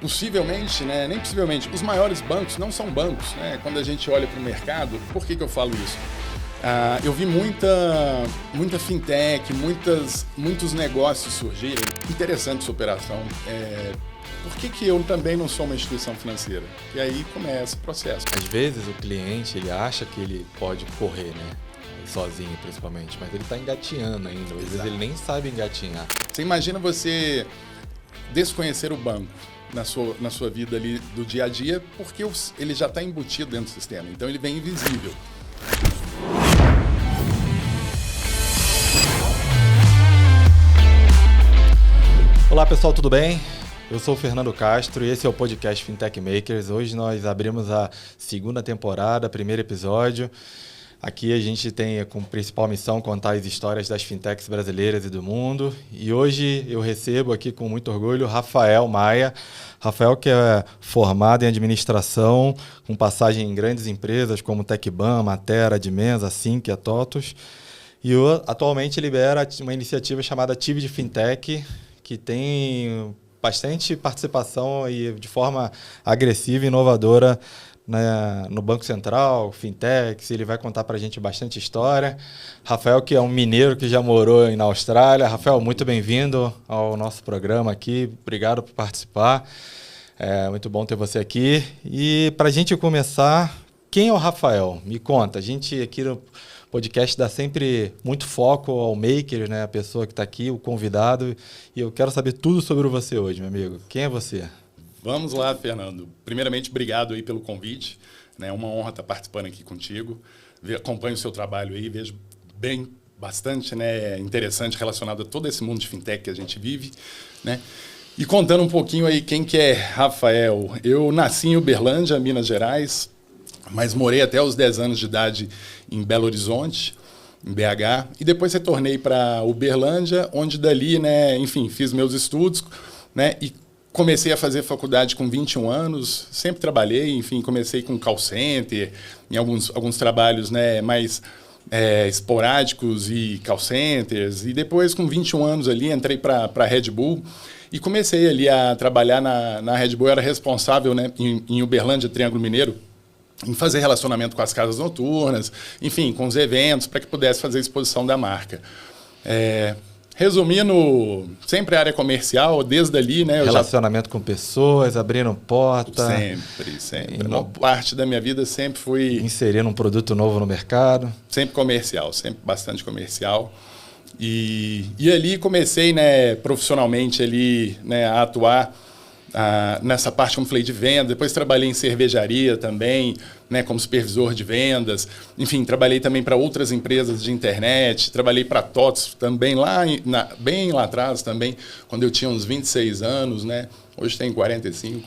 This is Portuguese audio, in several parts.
possivelmente, né, nem possivelmente, os maiores bancos não são bancos, né? Quando a gente olha para o mercado, por que eu falo isso? Eu vi muita fintech, muitos negócios surgirem. Interessante essa operação. Por que eu também não sou uma instituição financeira? E aí começa o processo. Às vezes o cliente ele acha que ele pode correr, né? Sozinho principalmente, mas ele está engatinhando ainda. Às vezes ele nem sabe engatinhar. Você imagina você desconhecer o banco na sua vida ali do dia a dia, porque ele já está embutido dentro do sistema. Então ele vem invisível. Olá pessoal, tudo bem? Eu sou o Fernando Castro e esse é o podcast Fintech Makers. Hoje nós abrimos a segunda temporada, primeiro episódio. Aqui a gente tem como principal missão contar as histórias das fintechs brasileiras e do mundo. E hoje eu recebo aqui com muito orgulho Rafael Maia. Rafael que é formado em administração, com passagem em grandes empresas como Tecban, Matera, Dimensa, Sync, a TOTUS. E atualmente lidera uma iniciativa chamada Tive de Fintech, que tem bastante participação e de forma agressiva e inovadora no Banco Central, Fintechs. Ele vai contar para a gente bastante história. Rafael, que é um mineiro que já morou na Austrália. Rafael, muito bem-vindo ao nosso programa aqui. Obrigado por participar. É muito bom ter você aqui. E para a gente começar, quem é o Rafael? Me conta. A gente aqui no podcast dá sempre muito foco ao maker, né? A pessoa que está aqui, o convidado. E eu quero saber tudo sobre você hoje, meu amigo. Quem é você? Vamos lá, Fernando. Primeiramente, obrigado aí pelo convite. É uma honra estar participando aqui contigo. Acompanho o seu trabalho aí, vejo bastante, né, interessante relacionado a todo esse mundo de fintech que a gente vive, né? E contando um pouquinho aí quem que é Rafael. Eu nasci em Uberlândia, Minas Gerais, mas morei até os 10 anos de idade em Belo Horizonte, em BH, e depois retornei para Uberlândia, onde dali, né, enfim, fiz meus estudos, né, e comecei a fazer faculdade com 21 anos, sempre trabalhei, enfim, comecei com call center, em alguns trabalhos, né, mais esporádicos e call centers, e depois com 21 anos ali entrei para a Red Bull e comecei ali a trabalhar na Red Bull. Eu era responsável, né, em Uberlândia, Triângulo Mineiro, em fazer relacionamento com as casas noturnas, enfim, com os eventos, para que pudesse fazer a exposição da marca. Resumindo, sempre a área comercial, desde ali, né? Relacionamento com pessoas, abrindo porta. Sempre. Uma parte da minha vida sempre fui inserindo um produto novo no mercado. Sempre comercial, sempre bastante comercial. E ali comecei, né, profissionalmente ali, né, a atuar nessa parte, como falei, de venda. Depois trabalhei em cervejaria também, né, como supervisor de vendas. Enfim, trabalhei também para outras empresas de internet. Trabalhei para a TOTUS também, bem lá atrás também, quando eu tinha uns 26 anos, né? Hoje tenho 45.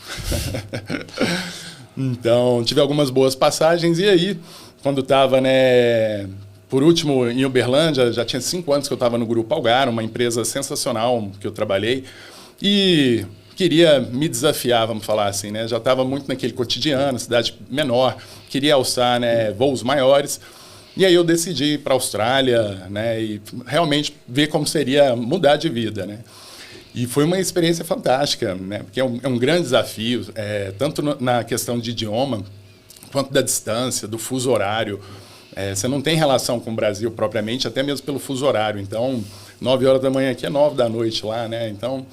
Então, tive algumas boas passagens. E aí, quando estava, né, por último, em Uberlândia, já tinha 5 anos que eu estava no Grupo Algar, uma empresa sensacional que eu trabalhei. E queria me desafiar, vamos falar assim, né? Já estava muito naquele cotidiano, cidade menor, queria alçar, né, voos maiores. E aí eu decidi ir para a Austrália, né, e realmente ver como seria mudar de vida, né? E foi uma experiência fantástica, né? Porque é um grande desafio, tanto na questão de idioma, quanto da distância, do fuso horário. Você não tem relação com o Brasil propriamente, até mesmo pelo fuso horário. Então, 9 horas da manhã aqui é 9 da noite lá, né? Então,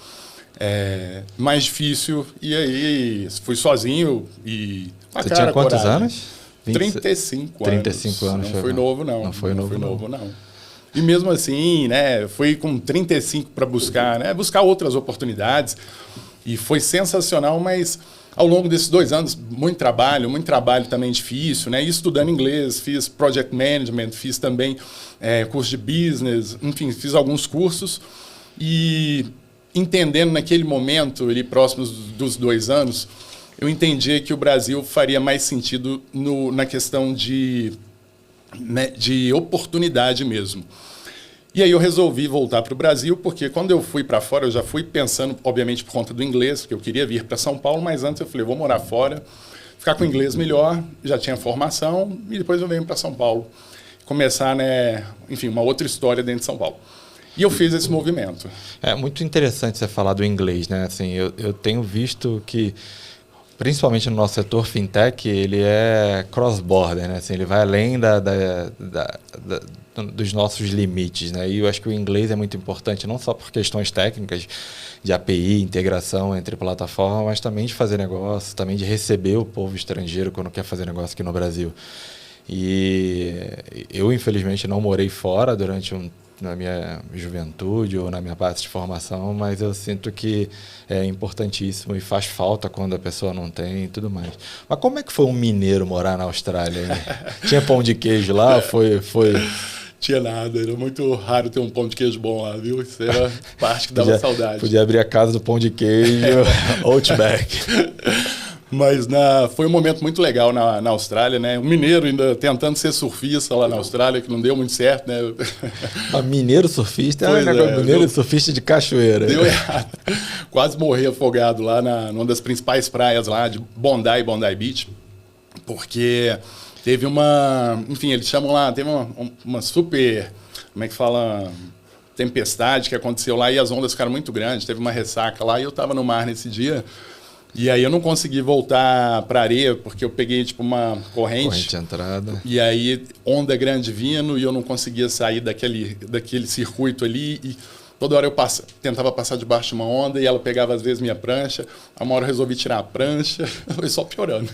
mais difícil. E aí fui sozinho e com a Você cara, tinha quantos coragem. anos? 35 anos. 35 anos. Não foi novo, não. Não foi novo, não. E mesmo assim, né, fui com 35 para buscar outras oportunidades. E foi sensacional, mas ao longo desses 2 anos, muito trabalho também difícil, né? E estudando inglês, fiz project management, fiz também curso de business, enfim, fiz alguns cursos. E entendendo naquele momento, ali próximos dos 2 anos, eu entendi que o Brasil faria mais sentido na questão de oportunidade mesmo. E aí eu resolvi voltar para o Brasil, porque quando eu fui para fora, eu já fui pensando, obviamente, por conta do inglês, porque eu queria vir para São Paulo, mas antes eu falei, vou morar fora, ficar com inglês melhor, já tinha formação, e depois eu venho para São Paulo, começar, né, enfim, uma outra história dentro de São Paulo. E eu fiz esse movimento. É muito interessante você falar do inglês, né? Assim, eu tenho visto que, principalmente no nosso setor fintech, ele é cross-border, né? Assim, ele vai além dos nossos limites, né? E eu acho que o inglês é muito importante, não só por questões técnicas de API, integração entre plataformas, mas também de fazer negócio, também de receber o povo estrangeiro quando quer fazer negócio aqui no Brasil. E eu, infelizmente, não morei fora na minha juventude ou na minha parte de formação, mas eu sinto que é importantíssimo e faz falta quando a pessoa não tem e tudo mais. Mas como é que foi um mineiro morar na Austrália? Tinha pão de queijo lá? Foi... Tinha nada, era muito raro ter um pão de queijo bom lá, viu? Isso era parte que dava saudade. Podia abrir a casa do pão de queijo, Outback. Mas foi um momento muito legal na Austrália, né? Um mineiro ainda tentando ser surfista lá na Austrália, que não deu muito certo, né? Mineiro surfista? Mineiro surfista de cachoeira. Deu errado. Quase morri afogado lá numa das principais praias lá de Bondi Beach, porque teve enfim, eles chamam lá, teve uma super, como é que fala, tempestade que aconteceu lá e as ondas ficaram muito grandes, teve uma ressaca lá e eu estava no mar nesse dia. E aí eu não consegui voltar para a areia, porque eu peguei tipo uma corrente. Corrente de entrada. E aí onda grande vindo e eu não conseguia sair daquele circuito ali. E toda hora eu tentava passar debaixo de uma onda e ela pegava às vezes minha prancha. A uma hora eu resolvi tirar a prancha, foi só piorando.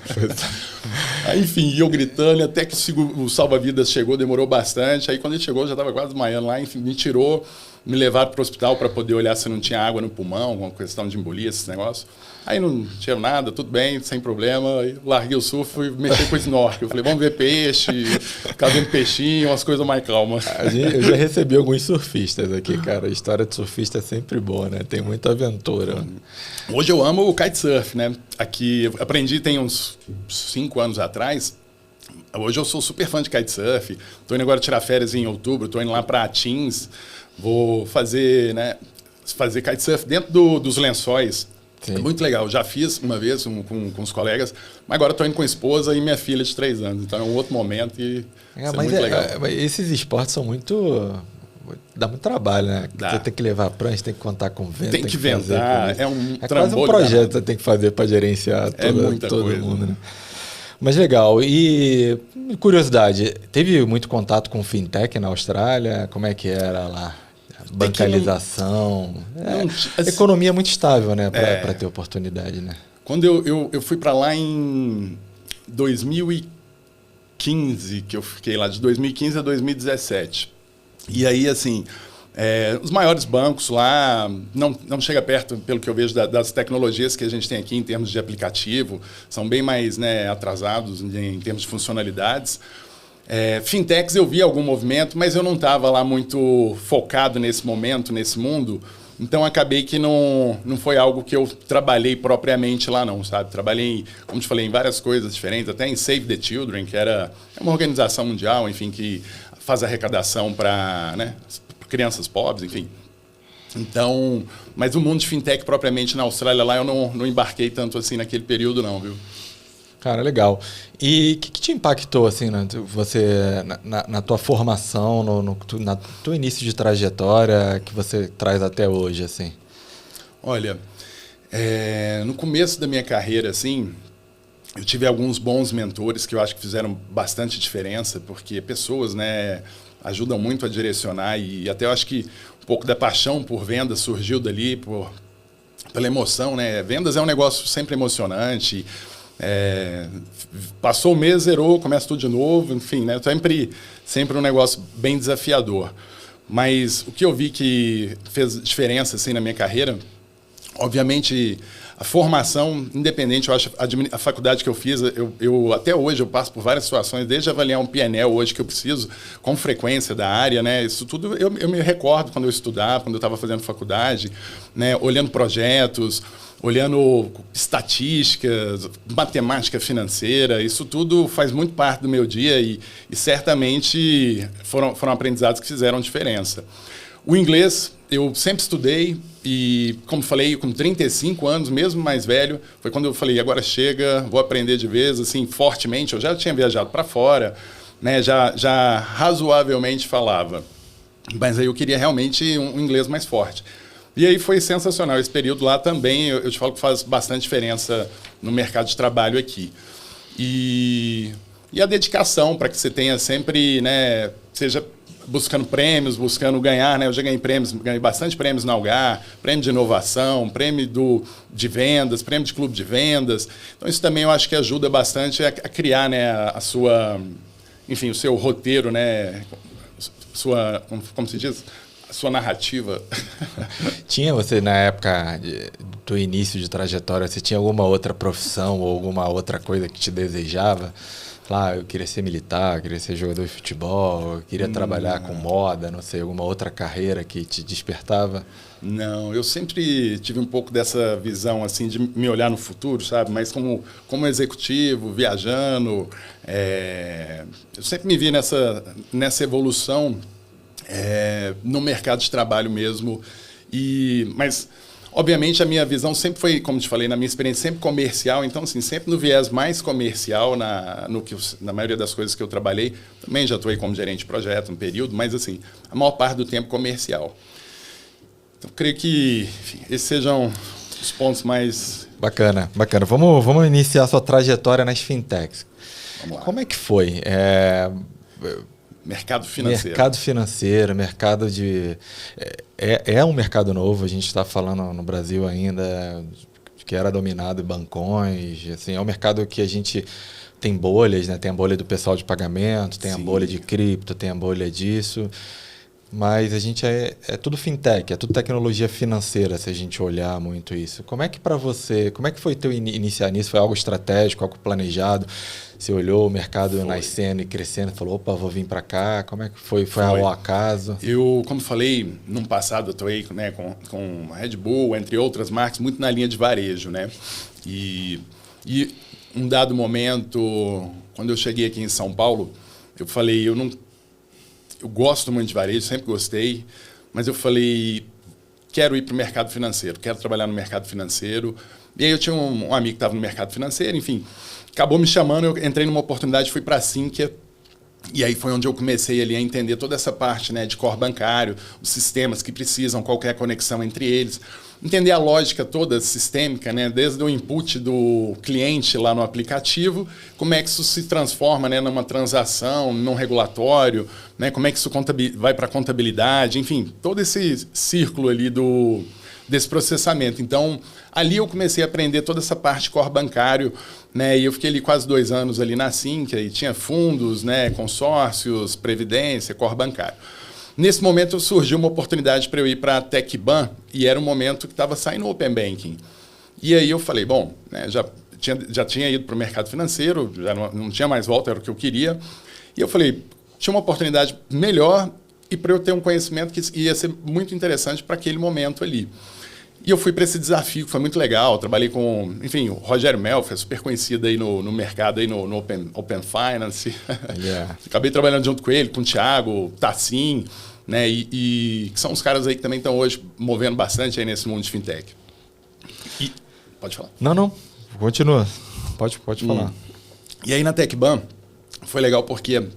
Aí, enfim, eu gritando, até que o salva-vidas chegou, demorou bastante. Aí quando ele chegou, eu já estava quase desmaiando lá, enfim, me tirou, me levaram para o hospital para poder olhar se não tinha água no pulmão, alguma questão de embolia, esses negócios. Aí não tinha nada, tudo bem, sem problema. Aí larguei o surf e mexi com o snorkel. Eu falei, vamos ver peixe, ficar vendo peixinho, umas coisas mais calmas. Eu já recebi alguns surfistas aqui, cara. A história de surfista é sempre boa, né? Tem muita aventura. Hoje eu amo o kitesurf, né? Aqui, aprendi tem uns 5 anos atrás. Hoje eu sou super fã de kitesurf. Estou indo agora tirar férias em outubro, estou indo lá para Atins. Vou fazer kitesurf dentro dos lençóis. Sim. É muito legal. Já fiz uma vez com os colegas, mas agora estou indo com a esposa e minha filha de 3 anos. Então é um outro momento e é muito legal. Mas esses esportes são muito... Dá muito trabalho, né? Dá. Você tem que levar a prancha, tem que contar com vento. Tem que ventar. É quase um projeto que você tem que fazer para gerenciar todo mundo, né? Mas legal. E curiosidade, teve muito contato com fintech na Austrália? Como é que era lá? Bancarização. Economia é muito estável, né? Para ter oportunidade, né? Quando eu fui para lá em 2015, que eu fiquei lá, de 2015 a 2017. E aí, assim, os maiores bancos lá não chega perto, pelo que eu vejo, das tecnologias que a gente tem aqui em termos de aplicativo, são bem mais, né, atrasados em termos de funcionalidades. Fintechs eu vi algum movimento, mas eu não estava lá muito focado nesse momento, nesse mundo. Então, acabei que não foi algo que eu trabalhei propriamente lá, não, sabe? Trabalhei, como te falei, em várias coisas diferentes, até em Save the Children, que é uma organização mundial, enfim, que faz arrecadação para, né, crianças pobres, enfim. Então, mas o mundo de fintech propriamente na Austrália, lá eu não embarquei tanto assim naquele período, não, viu? Cara, legal. E o que te impactou assim, você, na tua formação, no teu início de trajetória que você traz até hoje? Assim? Olha, no começo da minha carreira, assim, eu tive alguns bons mentores que eu acho que fizeram bastante diferença, porque pessoas, né, ajudam muito a direcionar e até eu acho que um pouco da paixão por vendas surgiu dali, pela emoção, né? Vendas é um negócio sempre emocionante. Passou o mês, zerou, começa tudo de novo, enfim, né? Sempre um negócio bem desafiador. Mas o que eu vi que fez diferença assim, na minha carreira, obviamente, a formação independente, eu acho, a faculdade que eu fiz, eu até hoje eu passo por várias situações, desde avaliar um PNL hoje que eu preciso, com frequência da área, né? Isso tudo eu me recordo quando eu estudava, quando eu estava fazendo faculdade, né? Olhando projetos, olhando estatísticas, matemática financeira, isso tudo faz muito parte do meu dia e certamente foram aprendizados que fizeram diferença. O inglês, eu sempre estudei e, como falei, com 35 anos, mesmo mais velho, foi quando eu falei, agora chega, vou aprender de vez, assim, fortemente. Eu já tinha viajado para fora, né, já razoavelmente falava. Mas aí eu queria realmente um inglês mais forte. E aí foi sensacional. Esse período lá também, eu te falo que faz bastante diferença no mercado de trabalho aqui. E a dedicação para que você tenha sempre, né, seja buscando prêmios, buscando ganhar, né? Eu já ganhei bastante prêmios na Algar, prêmio de inovação, prêmio de vendas, prêmio de clube de vendas. Então isso também eu acho que ajuda bastante a criar, né, a sua, enfim, o seu roteiro, né, como se diz? A sua narrativa. Tinha você, na época do início de trajetória, você tinha alguma outra profissão ou alguma outra coisa que te desejava? Eu queria ser militar, queria ser jogador de futebol, eu queria trabalhar com moda, não sei, alguma outra carreira que te despertava? Não, eu sempre tive um pouco dessa visão assim de me olhar no futuro, sabe? Mas como executivo, viajando, eu sempre me vi nessa evolução no mercado de trabalho mesmo. Mas obviamente a minha visão sempre foi, como te falei, na minha experiência, sempre comercial. Então, assim, sempre no viés mais comercial, na maioria das coisas que eu trabalhei. Também já atuei como gerente de projeto um período, mas, assim, a maior parte do tempo comercial. Então, creio que, enfim, esses sejam os pontos mais... Bacana. Vamos iniciar a sua trajetória nas fintechs. Vamos lá. Como é que foi? Mercado financeiro. Mercado financeiro, mercado de... É um mercado novo, a gente está falando no Brasil ainda, que era dominado em bancões, assim, é um mercado que a gente tem bolhas, né? Tem a bolha do pessoal de pagamento, tem Sim. a bolha de cripto, tem a bolha disso, mas a gente é tudo fintech, é tudo tecnologia financeira, se a gente olhar muito isso. Como é que para você, como é que foi teu iniciar nisso? Foi algo estratégico, algo planejado? Você olhou o mercado nascendo e crescendo e falou, opa, vou vir para cá. Como é que foi? Foi ao acaso? Eu, como falei, no passado eu atuei, né, com Red Bull, entre outras marcas, muito na linha de varejo, né? E um dado momento, quando eu cheguei aqui em São Paulo, eu falei, eu gosto muito de varejo, sempre gostei, mas eu falei, quero ir para o mercado financeiro, quero trabalhar no mercado financeiro. E aí eu tinha um amigo que estava no mercado financeiro, enfim, acabou me chamando, eu entrei numa oportunidade, fui para a Sinqia, e aí foi onde eu comecei ali a entender toda essa parte, né, de core bancário, os sistemas que precisam, qual que é a conexão entre eles, entender a lógica toda sistêmica, né, desde o input do cliente lá no aplicativo, como é que isso se transforma, né, numa transação, num regulatório, né, como é que isso vai para a contabilidade, enfim, todo esse círculo ali desse processamento. Então, ali eu comecei a aprender toda essa parte core bancário, né? E eu fiquei ali quase 2 anos ali na Sinqia, e tinha fundos, né, consórcios, previdência, core bancário. Nesse momento surgiu uma oportunidade para eu ir para a TecBan, e era um momento que estava saindo o Open Banking. E aí eu falei, bom, né, já tinha ido para o mercado financeiro, já não tinha mais volta, era o que eu queria. E eu falei, tinha uma oportunidade melhor e para eu ter um conhecimento que ia ser muito interessante para aquele momento ali. E eu fui para esse desafio, que foi muito legal. Trabalhei com, enfim, o Rogério Melfi, super conhecido aí no mercado, aí no Open Finance. Yeah. Acabei trabalhando junto com ele, com o Thiago, Tassim, né? E que são os caras aí que também estão hoje movendo bastante aí nesse mundo de fintech. Pode falar. Não. Continua. Pode falar. E aí na TecBan foi legal porque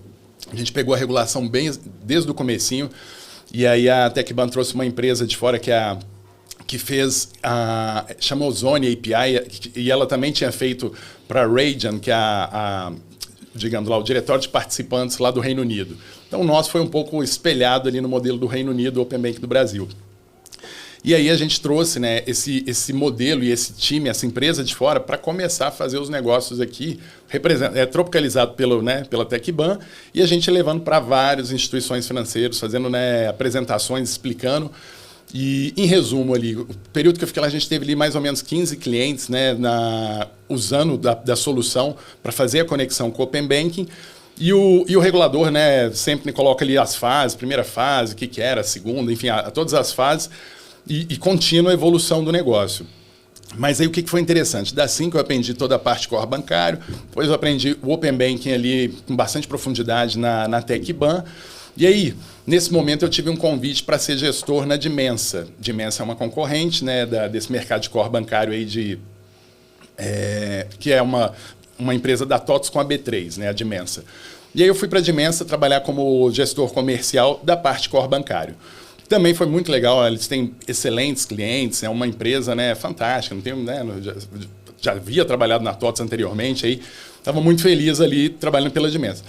a gente pegou a regulação bem desde o comecinho. E aí a TecBan trouxe uma empresa de fora que fez chamou Zone API, e ela também tinha feito para a Radian, que é digamos lá, o diretório de participantes lá do Reino Unido. Então o nosso foi um pouco espelhado ali no modelo do Reino Unido, do Open Bank do Brasil. E aí a gente trouxe, né, esse modelo e esse time, essa empresa de fora, para começar a fazer os negócios aqui, tropicalizado pela TecBan, e a gente levando para várias instituições financeiras, fazendo, né, apresentações, explicando. E, em resumo, ali, o período que eu fiquei lá, a gente teve ali mais ou menos 15 clientes, né, usando da solução para fazer a conexão com o Open Banking. E o regulador, né, sempre coloca ali as fases, primeira fase, o que era, a segunda, enfim, todas as fases, e contínua evolução do negócio. Mas aí o que foi interessante? Da Sinqia eu aprendi toda a parte core bancário, depois eu aprendi o Open Banking ali com bastante profundidade na TecBan. E aí, nesse momento, eu tive um convite para ser gestor na Dimensa. Dimensa é uma concorrente, né, desse mercado de core bancário aí que é uma empresa da TOTS com a B3, né, a Dimensa. E aí eu fui para a Dimensa trabalhar como gestor comercial da parte core bancário. Também foi muito legal, eles têm excelentes clientes, é uma empresa, né, fantástica, não tenho, né, já havia trabalhado na TOTS anteriormente, aí estava muito feliz ali trabalhando pela Dimensa.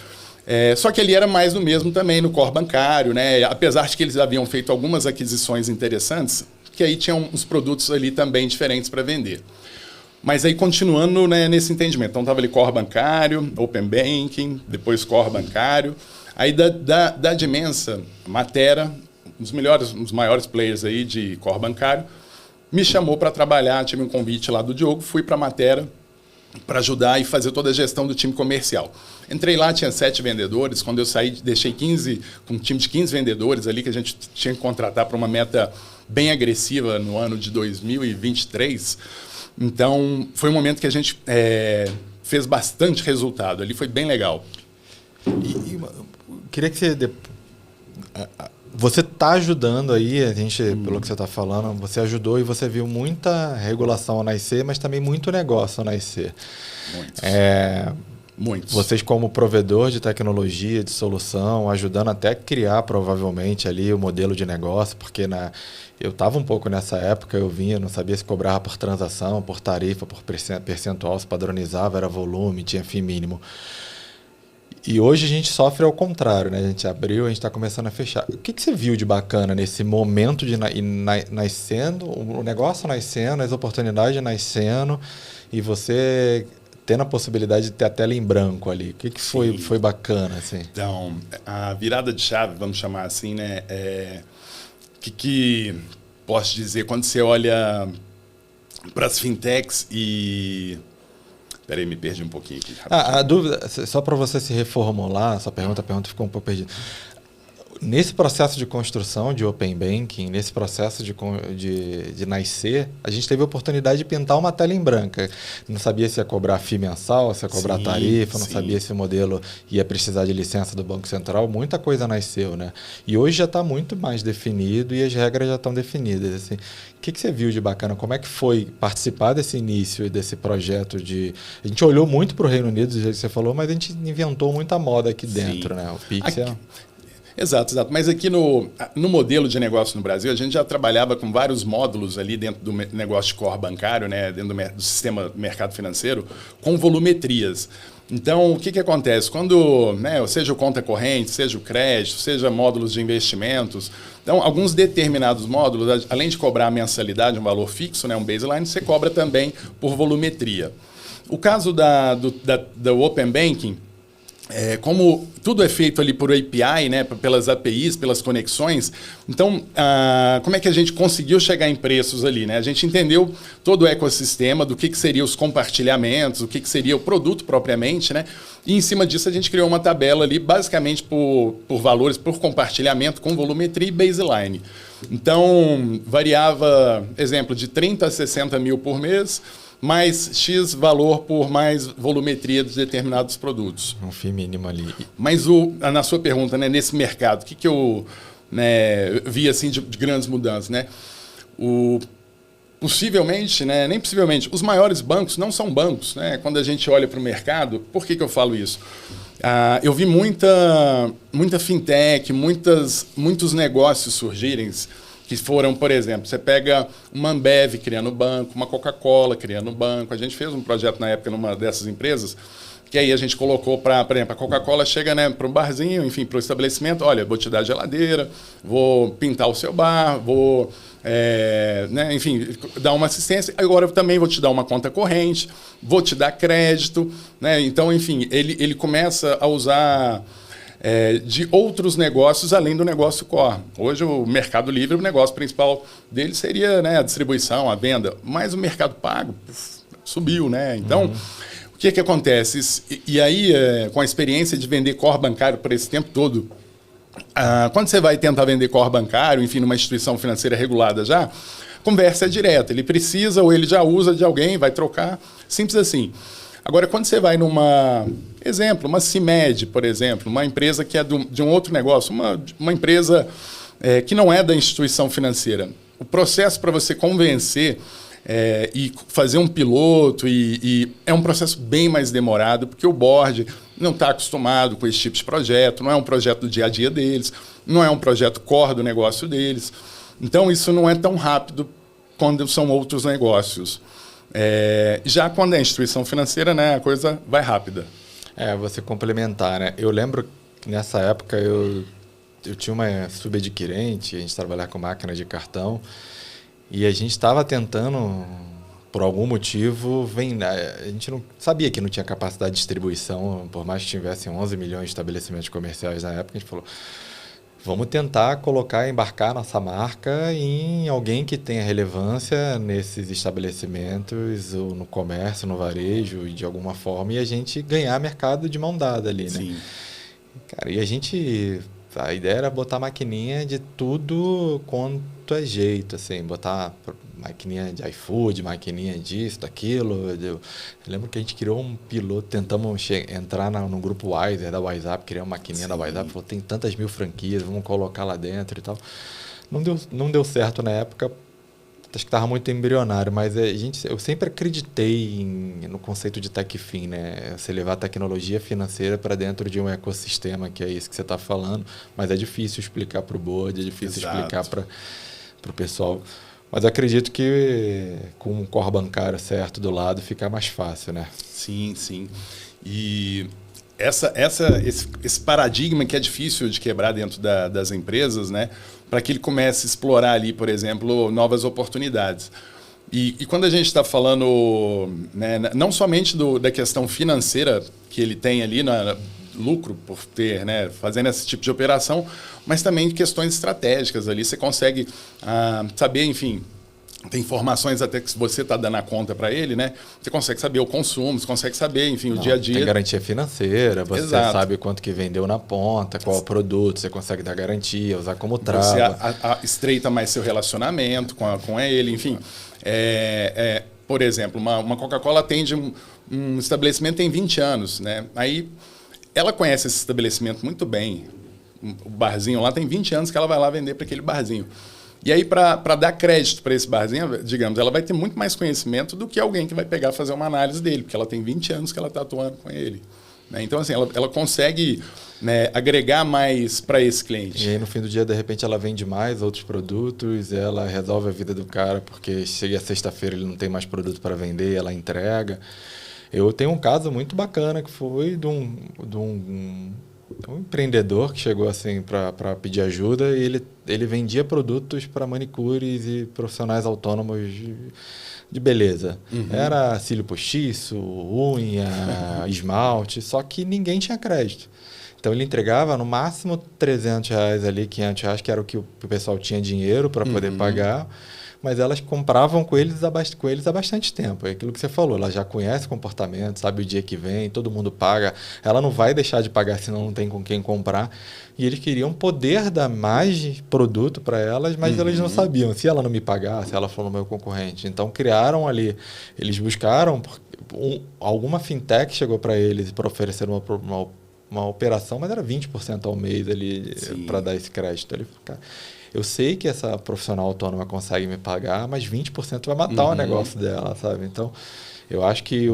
Só que ali era mais do mesmo também no core bancário, né, apesar de que eles haviam feito algumas aquisições interessantes, que aí tinham uns produtos ali também diferentes para vender. Mas aí continuando, né, nesse entendimento. Então estava ali core bancário, open banking, depois core bancário. Aí da Dimensa, Matera, um dos maiores players aí de core bancário, me chamou para trabalhar, tive um convite lá do Diogo, fui para a Matera para ajudar e fazer toda a gestão do time comercial. Entrei lá, tinha 7 vendedores. Quando eu saí, deixei um time de 15 vendedores ali, que a gente tinha que contratar para uma meta bem agressiva no ano de 2023. Então, foi um momento que a gente fez bastante resultado. Ali foi bem legal. Queria que você está ajudando aí, a gente, pelo que você está falando, você ajudou e você viu muita regulação a nascer, mas também muito negócio a nascer. Muitos. Vocês como provedor de tecnologia, de solução, ajudando até a criar provavelmente ali o modelo de negócio, porque eu estava um pouco nessa época, eu vinha, não sabia se cobrava por transação, por tarifa, por percentual, se padronizava, era volume, tinha fim mínimo. E hoje a gente sofre ao contrário, né? A gente abriu, a gente está começando a fechar. O que você viu de bacana nesse momento de nascendo, o negócio nascendo, as oportunidades nascendo, e você tendo a possibilidade de ter a tela em branco ali? O que foi bacana, assim? Então, a virada de chave, vamos chamar assim, né? Que posso dizer, quando você olha para as fintechs e... Peraí, me perdi um pouquinho aqui. A dúvida, só para você se reformular, a pergunta ficou um pouco perdida. Nesse processo de construção de Open Banking, nesse processo de nascer, a gente teve a oportunidade de pintar uma tela em branca. Não sabia se ia cobrar FII mensal, se ia cobrar tarifa, não sabia se o modelo ia precisar de licença do Banco Central. Muita coisa nasceu, né? E hoje já está muito mais definido e as regras já estão definidas. Assim. O que você viu de bacana? Como é que foi participar desse início e desse projeto de... A gente olhou muito para o Reino Unido, do jeito que você falou, mas a gente inventou muita moda aqui dentro, né? O Pix Exato. Mas aqui no modelo de negócio no Brasil, a gente já trabalhava com vários módulos ali dentro do negócio de core bancário, né, dentro do sistema do mercado financeiro, com volumetrias. Então, o que acontece? Quando, né, seja o conta corrente, seja o crédito, seja módulos de investimentos, então, alguns determinados módulos, além de cobrar a mensalidade, um valor fixo, né, um baseline, você cobra também por volumetria. O caso do Open Banking, como tudo é feito ali por API, né, pelas APIs, pelas conexões, então, como é que a gente conseguiu chegar em preços ali? Né? A gente entendeu todo o ecossistema, do que seriam os compartilhamentos, o que seria o produto propriamente, né? E em cima disso a gente criou uma tabela ali, basicamente por valores, por compartilhamento, com volumetria e baseline. Então, variava, exemplo, de 30 a 60 mil por mês, mais X valor por mais volumetria de determinados produtos. Um fim mínimo ali. Mas na sua pergunta, né, nesse mercado, o que eu vi assim, de grandes mudanças? Né? Possivelmente, né, nem possivelmente, os maiores bancos não são bancos. Né? Quando a gente olha para o mercado, por que eu falo isso? Eu vi muita fintech, muitos negócios surgirem, que foram, por exemplo, você pega uma Ambev criando banco, uma Coca-Cola criando banco. A gente fez um projeto na época numa dessas empresas, que aí a gente colocou por exemplo, a Coca-Cola chega, né, para um barzinho, enfim, para o estabelecimento, olha, vou te dar geladeira, vou pintar o seu bar, vou, né, enfim, dar uma assistência. Agora eu também vou te dar uma conta corrente, vou te dar crédito. Né? Então, enfim, ele começa a usar... de outros negócios além do negócio core. Hoje o Mercado Livre, o negócio principal dele seria, né, a distribuição, a venda, mas o Mercado Pago subiu. Né? Então, o que acontece? E aí, com a experiência de vender core bancário por esse tempo todo, quando você vai tentar vender core bancário, enfim, numa instituição financeira regulada já, a conversa é direta. Ele precisa ou ele já usa de alguém, vai trocar, simples assim. Agora, quando você vai uma CIMED, por exemplo, uma empresa que é de um outro negócio, uma empresa que não é da instituição financeira, o processo para você convencer e fazer um piloto, e é um processo bem mais demorado, porque o board não está acostumado com esse tipo de projeto, não é um projeto do dia a dia deles, não é um projeto core do negócio deles. Então, isso não é tão rápido quando são outros negócios. Já quando é instituição financeira, né, a coisa vai rápida. Você complementar, né? Eu lembro que nessa época eu tinha uma subadquirente, a gente trabalhava com máquina de cartão, e a gente estava tentando, por algum motivo, a gente não sabia que não tinha capacidade de distribuição, por mais que tivessem 11 milhões de estabelecimentos comerciais na época, a gente falou, vamos tentar embarcar nossa marca em alguém que tenha relevância nesses estabelecimentos, ou no comércio, no varejo, de alguma forma, e a gente ganhar mercado de mão dada ali, né? Sim. Cara, e a ideia era botar maquininha de tudo quanto é jeito, assim, botar maquininha de iFood, maquininha disso, daquilo. Eu lembro que a gente criou um piloto, tentamos entrar no grupo Wiser da WhatsApp, criar uma maquininha da WhatsApp, falou, tem tantas mil franquias, vamos colocar lá dentro e tal. Não deu certo na época, acho que estava muito embrionário, mas eu sempre acreditei no conceito de tech-fin, né? Você levar a tecnologia financeira para dentro de um ecossistema, que é isso que você está falando, mas é difícil explicar para o board, é difícil explicar para o pessoal. Mas eu acredito que com um core bancário certo do lado fica mais fácil, né? Sim, sim. E esse paradigma que é difícil de quebrar dentro das empresas, né? Para que ele comece a explorar ali, por exemplo, novas oportunidades. E quando a gente está falando, né, não somente da questão financeira que ele tem ali, lucro por ter, né, fazendo esse tipo de operação, mas também de questões estratégicas ali. Você consegue saber, enfim, tem informações até que você está dando a conta para ele, né? Você consegue saber o consumo, você consegue saber, enfim, o dia a dia. Tem garantia financeira, você Exato. sabe quanto que vendeu na ponta, qual é o produto, você consegue dar garantia, usar como trava. Você estreita mais seu relacionamento com ele, enfim. Por exemplo, uma Coca-Cola atende um estabelecimento tem 20 anos, né? Aí ela conhece esse estabelecimento muito bem. O barzinho lá tem 20 anos que ela vai lá vender para aquele barzinho. E aí, para dar crédito para esse barzinho, digamos, ela vai ter muito mais conhecimento do que alguém que vai pegar e fazer uma análise dele, porque ela tem 20 anos que ela está atuando com ele. Né? Então, assim, ela consegue, né, agregar mais para esse cliente. E aí, no fim do dia, de repente, ela vende mais outros produtos, ela resolve a vida do cara, porque chega sexta-feira ele não tem mais produto para vender, ela entrega. Eu tenho um caso muito bacana que foi de um empreendedor que chegou assim para pedir ajuda, e ele vendia produtos para manicures e profissionais autônomos de beleza. Uhum. Era cílio postiço, unha, esmalte, só que ninguém tinha crédito. Então ele entregava no máximo R$300 ali, R$500, que era o que o pessoal tinha dinheiro para poder pagar, mas elas compravam com eles há bastante tempo. É aquilo que você falou, ela já conhece o comportamento, sabe o dia que vem, todo mundo paga. Ela não vai deixar de pagar se não tem com quem comprar. E eles queriam poder dar mais produto para elas, mas eles não sabiam. Se ela não me pagasse, ela falou no meu concorrente. Então criaram ali, eles buscaram, alguma fintech chegou para eles para oferecer uma operação, mas era 20% ao mês ali para dar esse crédito. Ele falou, cara, eu sei que essa profissional autônoma consegue me pagar, mas 20% vai matar o negócio dela, sabe? Então, eu acho que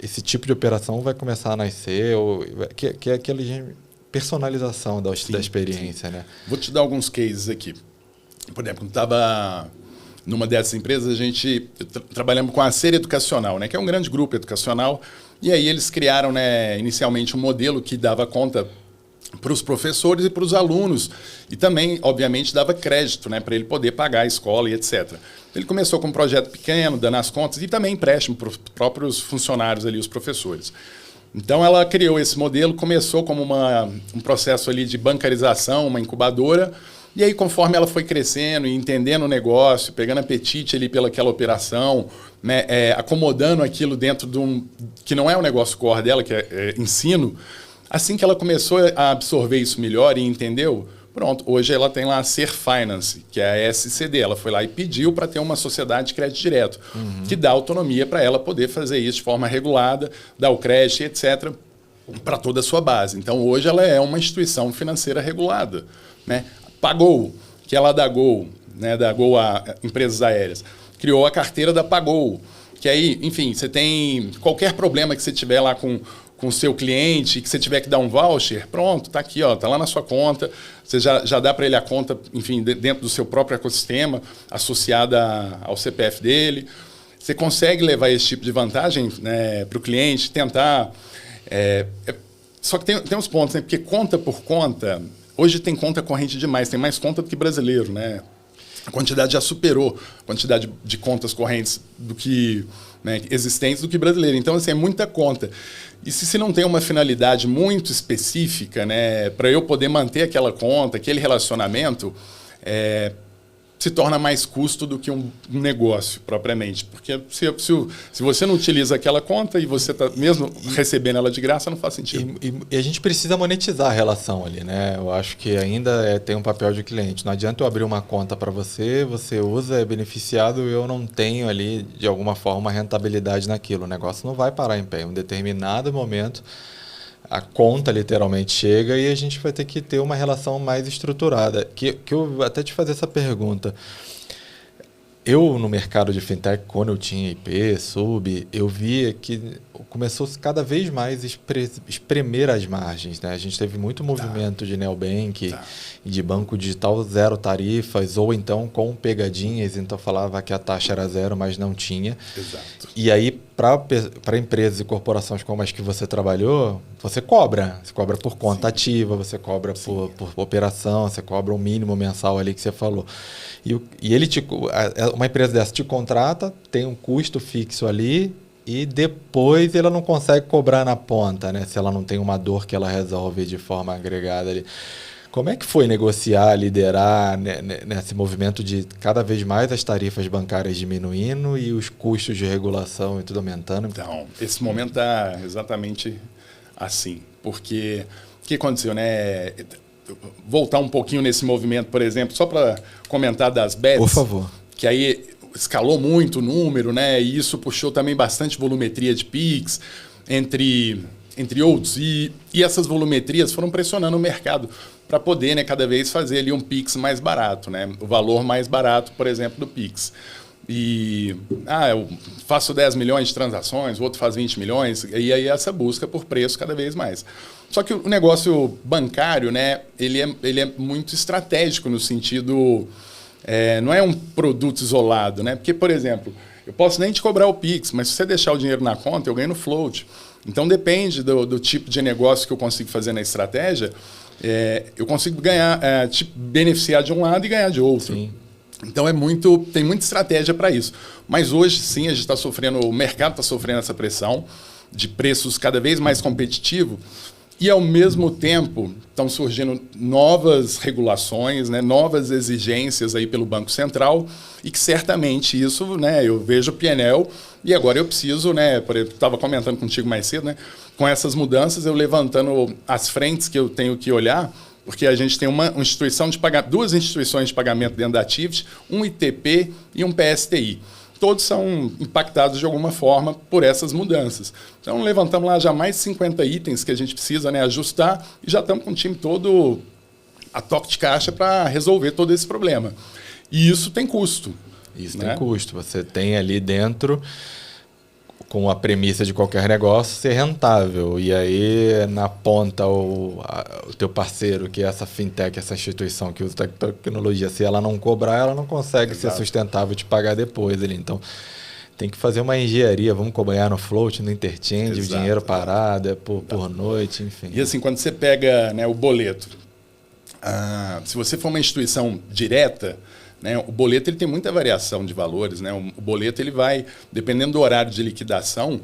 esse tipo de operação vai começar a nascer, que é aquela personalização da experiência, né? Vou te dar alguns cases aqui. Por exemplo, estava numa dessas empresas, a gente trabalhamos com a Ser Educacional, né, que é um grande grupo educacional, e aí eles criaram, né, inicialmente um modelo que dava conta para os professores e para os alunos, e também, obviamente, dava crédito, né, para ele poder pagar a escola e etc. Ele começou com um projeto pequeno, dando as contas, e também empréstimo para os próprios funcionários ali, os professores. Então, ela criou esse modelo, começou como um processo ali de bancarização, uma incubadora, e aí, conforme ela foi crescendo e entendendo o negócio, pegando apetite ali pelaquela operação, né, acomodando aquilo dentro de que não é o negócio core dela, que é ensino, assim que ela começou a absorver isso melhor e entendeu, pronto, hoje ela tem lá a Ser Finance, que é a SCD. Ela foi lá e pediu para ter uma sociedade de crédito direto, que dá autonomia para ela poder fazer isso de forma regulada, dar o crédito, etc., para toda a sua base. Então, hoje ela é uma instituição financeira regulada. Né? Pagou, que ela dá Gol, né, da Gol a empresas aéreas, criou a carteira da Pagou, que aí, enfim, você tem qualquer problema que você tiver lá com o seu cliente, que você tiver que dar um voucher, pronto, está aqui, está lá na sua conta, você já dá para ele a conta, enfim, dentro do seu próprio ecossistema, associada ao CPF dele. Você consegue levar esse tipo de vantagem, né, para o cliente, tentar... Só que tem uns pontos, né? Porque conta por conta, hoje tem conta corrente demais, tem mais conta do que brasileiro, né? A quantidade já superou a quantidade de contas correntes do que, né, existentes do que brasileiro. Então, assim, é muita conta. E se não tem uma finalidade muito específica, né, para eu poder manter aquela conta, aquele relacionamento, se torna mais custo do que um negócio, propriamente. Porque se você não utiliza aquela conta e você está mesmo recebendo ela de graça, não faz sentido. E a gente precisa monetizar a relação ali, né? Eu acho que ainda tem um papel de cliente. Não adianta eu abrir uma conta para você usa, é beneficiado, eu não tenho ali, de alguma forma, uma rentabilidade naquilo. O negócio não vai parar em pé. Em um determinado momento, a conta literalmente chega e a gente vai ter que ter uma relação mais estruturada. Que eu até te fazer essa pergunta. Eu, no mercado de fintech, quando eu tinha IP, sub, eu via que começou cada vez mais espremer as margens, né? A gente teve muito movimento de neobank e de banco digital zero tarifas, ou então com pegadinhas, então falava que a taxa era zero, mas não tinha. Exato. E aí, para empresas e corporações como as que você trabalhou, você cobra. Você cobra por conta ativa, você cobra por operação, você cobra um mínimo mensal ali que você falou. E ele uma empresa dessa te contrata, tem um custo fixo ali e depois ela não consegue cobrar na ponta, né? Se ela não tem uma dor que ela resolve de forma agregada ali. Como é que foi negociar, liderar nesse movimento de cada vez mais as tarifas bancárias diminuindo e os custos de regulação e tudo aumentando? Então, esse momento está exatamente assim. Porque o que aconteceu, né? Voltar um pouquinho nesse movimento, por exemplo, só para comentar das bets. Por favor. Que aí escalou muito o número, né? E isso puxou também bastante volumetria de Pix, entre outros. E essas volumetrias foram pressionando o mercado para poder, né, cada vez fazer ali um Pix mais barato, né? O valor mais barato, por exemplo, do Pix. E eu faço 10 milhões de transações, o outro faz 20 milhões, e aí essa busca por preço cada vez mais. Só que o negócio bancário, né, ele é muito estratégico no sentido... não é um produto isolado, né? Porque, por exemplo, eu posso nem te cobrar o Pix, mas se você deixar o dinheiro na conta, eu ganho no float. Então, depende do tipo de negócio que eu consigo fazer na estratégia, eu consigo ganhar, beneficiar de um lado e ganhar de outro. Sim. Então, tem muita estratégia para isso. Mas hoje, sim, a gente está sofrendo, o mercado está sofrendo essa pressão de preços cada vez mais competitivos. E, ao mesmo tempo, estão surgindo novas regulações, né, novas exigências aí pelo Banco Central, e que certamente isso, né, eu vejo o PNL, e agora eu preciso, né, estava comentando contigo mais cedo, né, com essas mudanças, eu levantando as frentes que eu tenho que olhar, porque a gente tem duas instituições de pagamento dentro da Activity, um ITP e um PSTI. Todos são impactados de alguma forma por essas mudanças. Então, levantamos lá já mais de 50 itens que a gente precisa, né, ajustar, e já estamos com o time todo a toque de caixa para resolver todo esse problema. E isso tem custo. Isso, né? Tem custo. Você tem ali dentro, com a premissa de qualquer negócio, ser rentável. E aí, na ponta, o teu parceiro, que é essa fintech, essa instituição que usa tecnologia, se ela não cobrar, ela não consegue ser sustentável te pagar depois ali. Então, tem que fazer uma engenharia, vamos cobrar no float, no interchange, o dinheiro parado, por noite, enfim. E assim, quando você pega, né, o boleto, se você for uma instituição direta, né, o boleto ele tem muita variação de valores, né? O boleto ele vai, dependendo do horário de liquidação,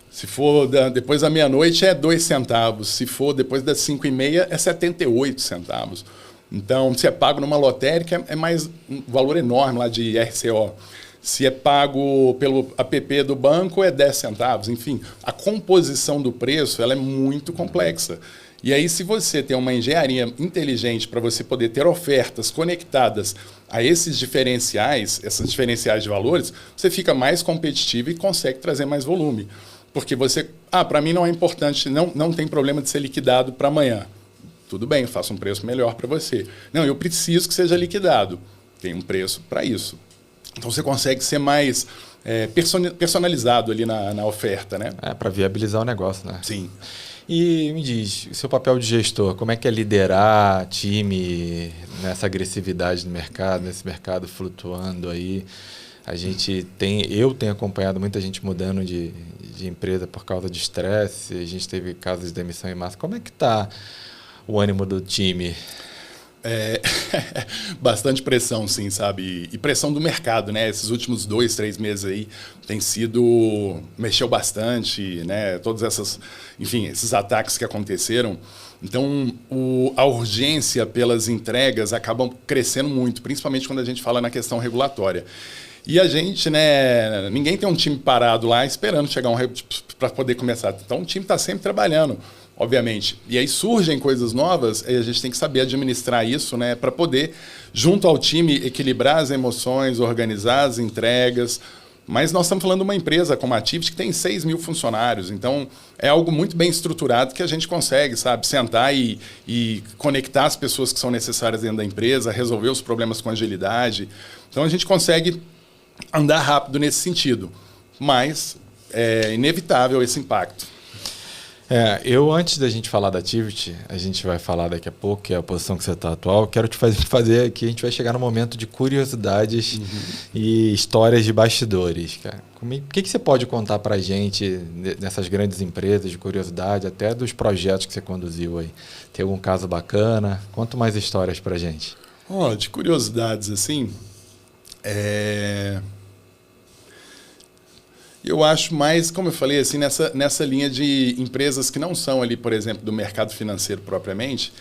se for depois da meia-noite é 2 centavos, se for depois das 5h30 é 78 centavos. Então, se é pago numa lotérica, é mais um valor enorme lá de RCO. Se é pago pelo app do banco, é 10 centavos. Enfim, a composição do preço ela é muito complexa. E aí, se você tem uma engenharia inteligente para você poder ter ofertas conectadas a esses diferenciais, essas diferenciais de valores, você fica mais competitivo e consegue trazer mais volume. Porque você, para mim não é importante, não tem problema de ser liquidado para amanhã. Tudo bem, eu faço um preço melhor para você. Não, eu preciso que seja liquidado. Tem um preço para isso. Então você consegue ser mais personalizado ali na oferta, né? Para viabilizar o negócio, né? Sim. E me diz, o seu papel de gestor, como é que é liderar time nessa agressividade no mercado, nesse mercado flutuando aí? Eu tenho acompanhado muita gente mudando de empresa por causa de estresse, a gente teve casos de demissão em massa. Como é que está o ânimo do time? Bastante pressão, sim, sabe? E pressão do mercado, né? Esses últimos 2, 3 meses aí mexeu bastante, né? Todas esses ataques que aconteceram. Então, a urgência pelas entregas acabam crescendo muito, principalmente quando a gente fala na questão regulatória. E a gente, né? Ninguém tem um time parado lá esperando chegar para poder começar. Então, o time está sempre trabalhando, obviamente. E aí surgem coisas novas e a gente tem que saber administrar isso, né? Para poder, junto ao time, equilibrar as emoções, organizar as entregas. Mas nós estamos falando de uma empresa como a Activity que tem 6 mil funcionários. Então, é algo muito bem estruturado que a gente consegue, sabe? Sentar e conectar as pessoas que são necessárias dentro da empresa, resolver os problemas com agilidade. Então, a gente consegue andar rápido nesse sentido. Mas é inevitável esse impacto. Antes da gente falar da Activity, a gente vai falar daqui a pouco, que é a posição que você está atual, quero te fazer aqui, a gente vai chegar no momento de curiosidades e histórias de bastidores, cara. O que você pode contar para a gente nessas grandes empresas de curiosidade, até dos projetos que você conduziu aí? Tem algum caso bacana? Conta mais histórias para a gente. De curiosidades, assim, eu acho mais, como eu falei, assim, nessa linha de empresas que não são ali, por exemplo, do mercado financeiro propriamente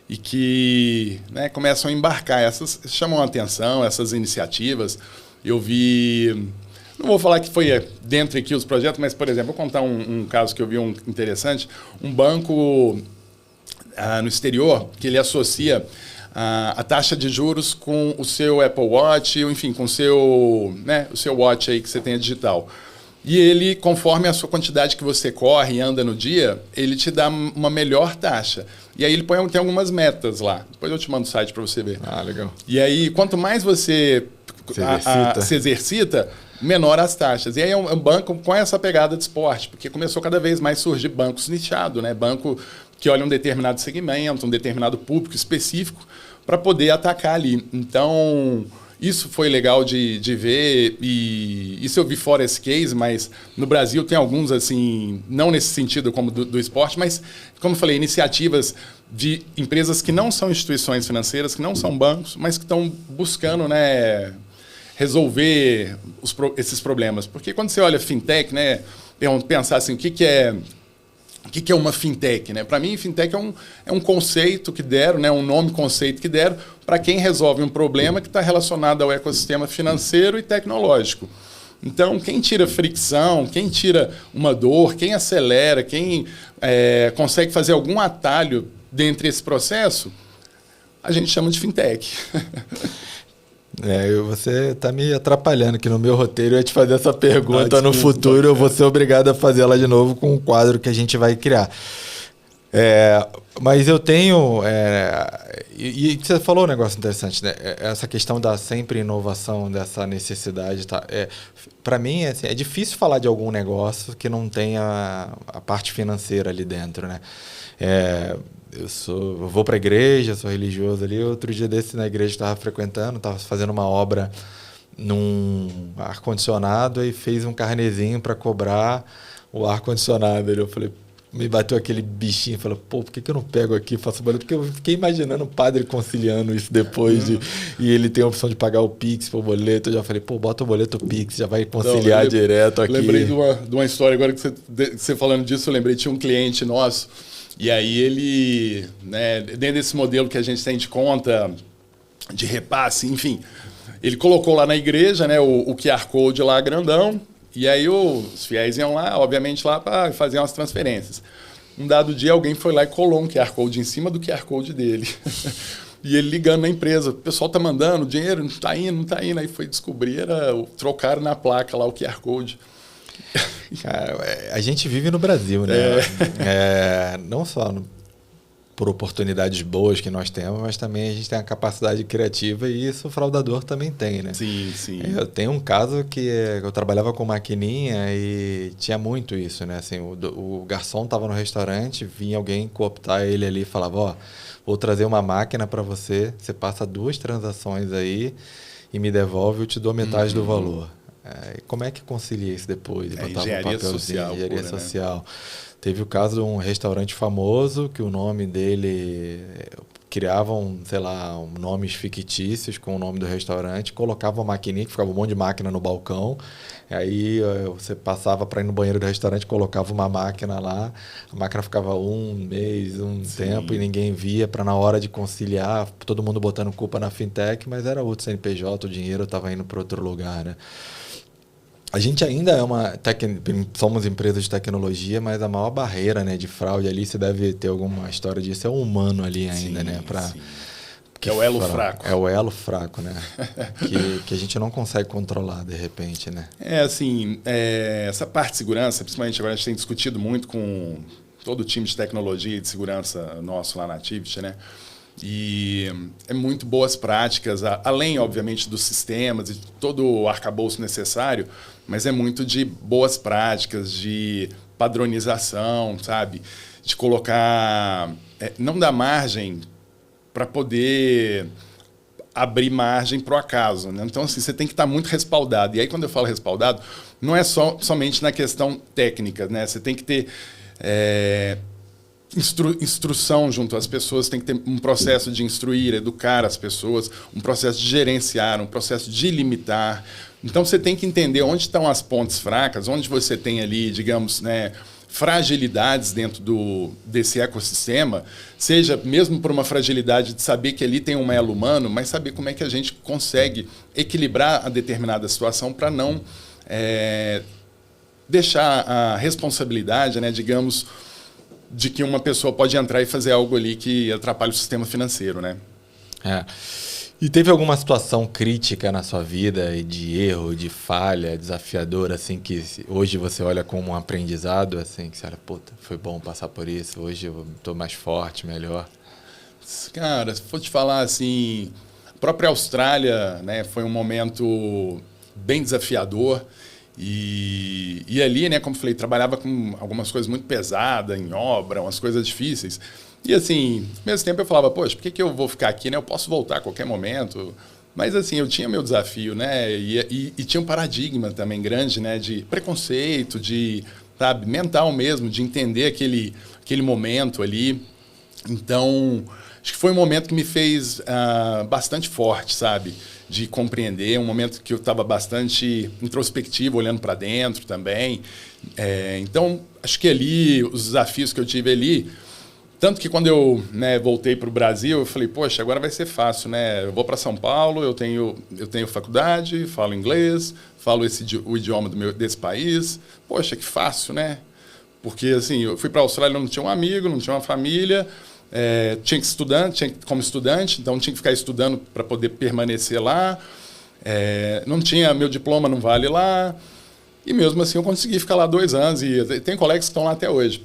e que, né, começam a embarcar. Essas chamam a atenção, essas iniciativas. Eu vi, não vou falar que foi dentro aqui os projetos, mas, por exemplo, vou contar um caso que eu vi interessante. Um banco no exterior que ele associa a taxa de juros com o seu Apple Watch, enfim, com o seu watch aí que você tenha digital. E ele, conforme a sua quantidade que você corre e anda no dia, ele te dá uma melhor taxa. E aí ele tem algumas metas lá. Depois eu te mando o site para você ver. Legal. E aí, quanto mais você se exercita, menor as taxas. E aí é um banco com essa pegada de esporte, porque começou cada vez mais a surgir bancos nichados, né? Banco que olha um determinado segmento, um determinado público específico, para poder atacar ali. Então, isso foi legal de ver, e isso eu vi fora esse case, mas no Brasil tem alguns, assim, não nesse sentido como do esporte, mas, como eu falei, iniciativas de empresas que não são instituições financeiras, que não são bancos, mas que estão buscando, né, resolver esses problemas. Porque quando você olha fintech, né, pensar assim, o que é uma fintech, né? Para mim, fintech é um conceito que deram, né? Um nome conceito que deram para quem resolve um problema que está relacionado ao ecossistema financeiro e tecnológico. Então, quem tira fricção, quem tira uma dor, quem acelera, quem consegue fazer algum atalho dentro desse processo, a gente chama de fintech. Você está me atrapalhando, que no meu roteiro eu ia te fazer essa pergunta no futuro, eu vou ser obrigado a fazê-la de novo com um quadro que a gente vai criar. Mas eu tenho... E você falou um negócio interessante, né? Essa questão da sempre inovação, dessa necessidade. Para mim, assim, é difícil falar de algum negócio que não tenha a parte financeira ali dentro, né? Eu vou para a igreja, sou religioso ali. Outro dia desse na igreja estava frequentando, estava fazendo uma obra num ar-condicionado e fez um carnezinho para cobrar o ar-condicionado. Eu falei, me bateu aquele bichinho, falei, por que eu não pego aqui e faço boleto? Porque eu fiquei imaginando o padre conciliando isso depois e ele tem a opção de pagar o Pix para o boleto. Eu já falei, bota o boleto Pix, já vai conciliar direto aqui. Lembrei de uma história agora que você falando disso, eu lembrei, tinha um cliente nosso. E aí ele, né, dentro desse modelo que a gente tem de conta, de repasse, enfim, ele colocou lá na igreja, né, o QR Code lá grandão, e aí os fiéis iam lá, obviamente, lá para fazer umas transferências. Um dado dia alguém foi lá e colou um QR Code em cima do QR Code dele. E ele ligando na empresa, o pessoal tá mandando dinheiro, não tá indo. Aí foi descobrir, trocaram na placa lá o QR Code. Cara, a gente vive no Brasil, né? Não só por oportunidades boas que nós temos, mas também a gente tem a capacidade criativa e isso o fraudador também tem, né? Sim, sim. Eu tenho um caso que eu trabalhava com maquininha e tinha muito isso, né? Assim, o garçom estava no restaurante, vinha alguém cooptar ele ali e falava, ó, vou trazer uma máquina para você, você passa 2 transações aí e me devolve, eu te dou metade do valor. Como é que concilia isso depois? Engenharia social. Engenharia pura, social. Né? Teve o caso de um restaurante famoso que o nome dele criavam, sei lá, nomes fictícios com o nome do restaurante, colocavam uma maquininha, que ficava um monte de máquina no balcão, aí você passava para ir no banheiro do restaurante, colocava uma máquina lá, a máquina ficava um mês, tempo e ninguém via, para na hora de conciliar, todo mundo botando culpa na fintech, mas era outro CNPJ, o dinheiro estava indo para outro lugar, né? A gente ainda somos empresas de tecnologia, mas a maior barreira, né, de fraude ali, você deve ter alguma história disso, é o humano ali ainda, né? Que é o elo fraco. É o elo fraco, né? que a gente não consegue controlar, de repente, né? Essa parte de segurança, principalmente agora a gente tem discutido muito com todo o time de tecnologia e de segurança nosso lá na Activity, né? E é muito boas práticas, além, obviamente, dos sistemas e todo o arcabouço necessário, mas é muito de boas práticas, de padronização, sabe? De colocar... não dar margem para poder abrir margem para o acaso, né? Então, assim, você tem que estar muito respaldado. E aí, quando eu falo respaldado, não é somente na questão técnica, né? Você tem que ter... instrução junto às pessoas, tem que ter um processo de instruir, educar as pessoas, um processo de gerenciar, um processo de limitar. Então, você tem que entender onde estão as pontes fracas, onde você tem ali, digamos, né, fragilidades dentro desse ecossistema, seja mesmo por uma fragilidade de saber que ali tem um elo humano, mas saber como é que a gente consegue equilibrar a determinada situação para não deixar a responsabilidade, né, digamos, de que uma pessoa pode entrar e fazer algo ali que atrapalha o sistema financeiro, né? E teve alguma situação crítica na sua vida, de erro, de falha, desafiadora, assim, que hoje você olha como um aprendizado, assim, que você olha, puta, foi bom passar por isso, hoje eu estou mais forte, melhor? Cara, se for te falar assim, a própria Austrália, né, foi um momento bem desafiador. E ali, né, como falei, trabalhava com algumas coisas muito pesadas, em obra, umas coisas difíceis. E assim, ao mesmo tempo eu falava, poxa, por que eu vou ficar aqui, né? Eu posso voltar a qualquer momento. Mas assim, eu tinha meu desafio, né? E tinha um paradigma também grande, né? De preconceito, de, sabe, mental mesmo, de entender aquele momento ali. Então, acho que foi um momento que me fez bastante forte, sabe? De compreender, um momento que eu estava bastante introspectivo, olhando para dentro também. Então, acho que ali, os desafios que eu tive ali, tanto que quando eu, né, voltei para o Brasil, eu falei, poxa, agora vai ser fácil, né? Eu vou para São Paulo, eu tenho faculdade, falo inglês, falo o idioma desse país. Poxa, que fácil, né? Porque, assim, eu fui para a Austrália, não tinha um amigo, não tinha uma família, tinha como estudante, então tinha que ficar estudando para poder permanecer lá. Não tinha, meu diploma não vale lá. E mesmo assim eu consegui ficar lá 2 anos e tem colegas que estão lá até hoje.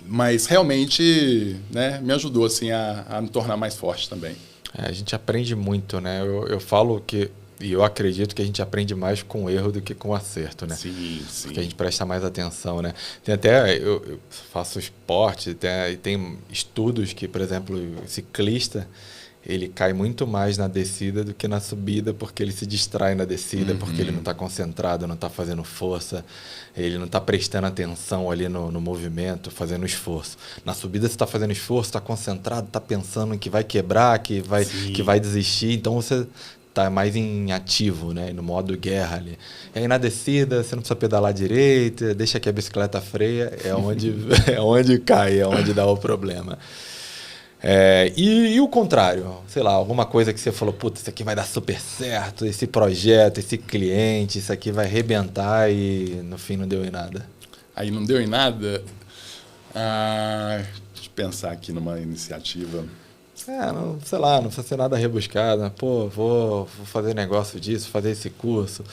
Mas realmente, né, me ajudou assim, a me tornar mais forte também. A gente aprende muito, né? Eu falo que, e eu acredito que a gente aprende mais com erro do que com acerto, né? Sim, sim. Porque a gente presta mais atenção, né? Tem até, eu faço esporte, tem estudos que, por exemplo, o ciclista, ele cai muito mais na descida do que na subida, porque ele se distrai na descida, porque ele não está concentrado, não está fazendo força, ele não está prestando atenção ali no movimento, fazendo esforço. Na subida você está fazendo esforço, está concentrado, está pensando em que vai quebrar, que vai desistir, então você está mais em ativo, né? No modo guerra ali. E aí na descida você não precisa pedalar direito, deixa que a bicicleta freia, é onde cai, é onde dá o problema. E o contrário, sei lá, alguma coisa que você falou, puta, isso aqui vai dar super certo, esse projeto, esse cliente, isso aqui vai arrebentar e no fim não deu em nada. Aí não deu em nada? Deixa eu pensar aqui numa iniciativa. Sei lá, não precisa ser nada rebuscado. Pô, vou fazer negócio disso, fazer esse curso,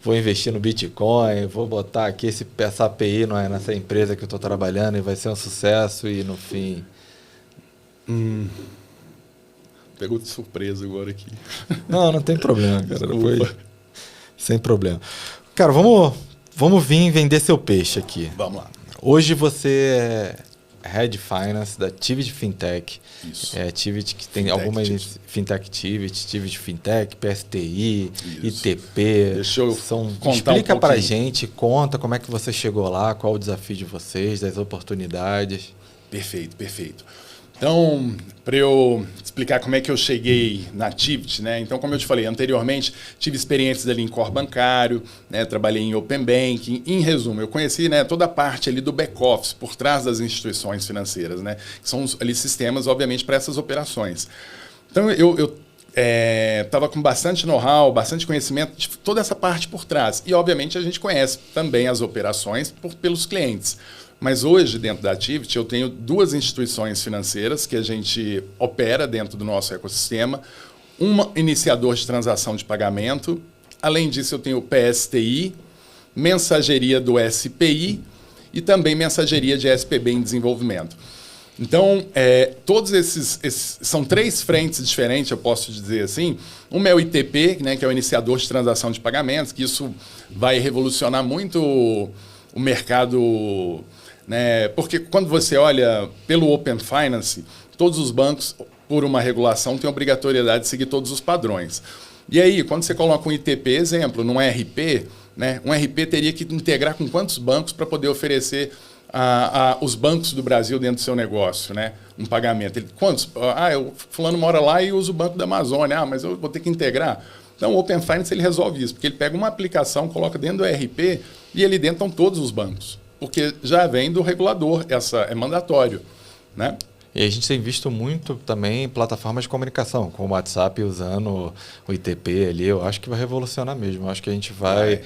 vou investir no Bitcoin, vou botar aqui essa API nessa empresa que eu estou trabalhando e vai ser um sucesso e no fim... Pegou de surpresa agora aqui. Não tem problema, cara. Depois, sem problema. Cara, vamos vir vender seu peixe aqui. Vamos lá. Hoje você é Head Finance da Tivit Fintech. Isso. Tivit que tem Fintech algumas Tivit. Fintech Tivit Fintech, PSTI, Isso. ITP. Deixa eu contar Explica um pra pouquinho. gente, conta como é que você chegou lá, qual o desafio de vocês, das oportunidades. Perfeito. Então, para eu explicar como é que eu cheguei na Tivit, né? Então, como eu te falei anteriormente, tive experiências ali em core bancário, né? Trabalhei em Open Banking. Em resumo, eu conheci, né, toda a parte ali do back-office, por trás das instituições financeiras, né? Que são ali sistemas, obviamente, para essas operações. Então, eu estava com bastante know-how, bastante conhecimento de toda essa parte por trás. E, obviamente, a gente conhece também as operações pelos clientes. Mas hoje, dentro da Tivit, eu tenho 2 instituições financeiras que a gente opera dentro do nosso ecossistema. Uma iniciador de transação de pagamento. Além disso, eu tenho o PSTI, mensageria do SPI e também mensageria de SPB em desenvolvimento. Então, todos esses são 3 frentes diferentes, eu posso dizer assim. Uma é o ITP, né, que é o iniciador de transação de pagamentos, que isso vai revolucionar muito o mercado, né? Porque quando você olha pelo Open Finance, todos os bancos, por uma regulação, têm obrigatoriedade de seguir todos os padrões. E aí, quando você coloca um ITP, exemplo, num RP, né, um RP teria que integrar com quantos bancos para poder oferecer os bancos do Brasil dentro do seu negócio, né? Um pagamento. Quantos? Fulano mora lá e usa o Banco da Amazônia. Mas eu vou ter que integrar. Então, o Open Finance ele resolve isso, porque ele pega uma aplicação, coloca dentro do RP e ali dentro estão todos os bancos. Porque já vem do regulador, é mandatório, né? E a gente tem visto muito também plataformas de comunicação, como o WhatsApp usando o ITP ali. Eu acho que vai revolucionar mesmo. Eu acho que a gente vai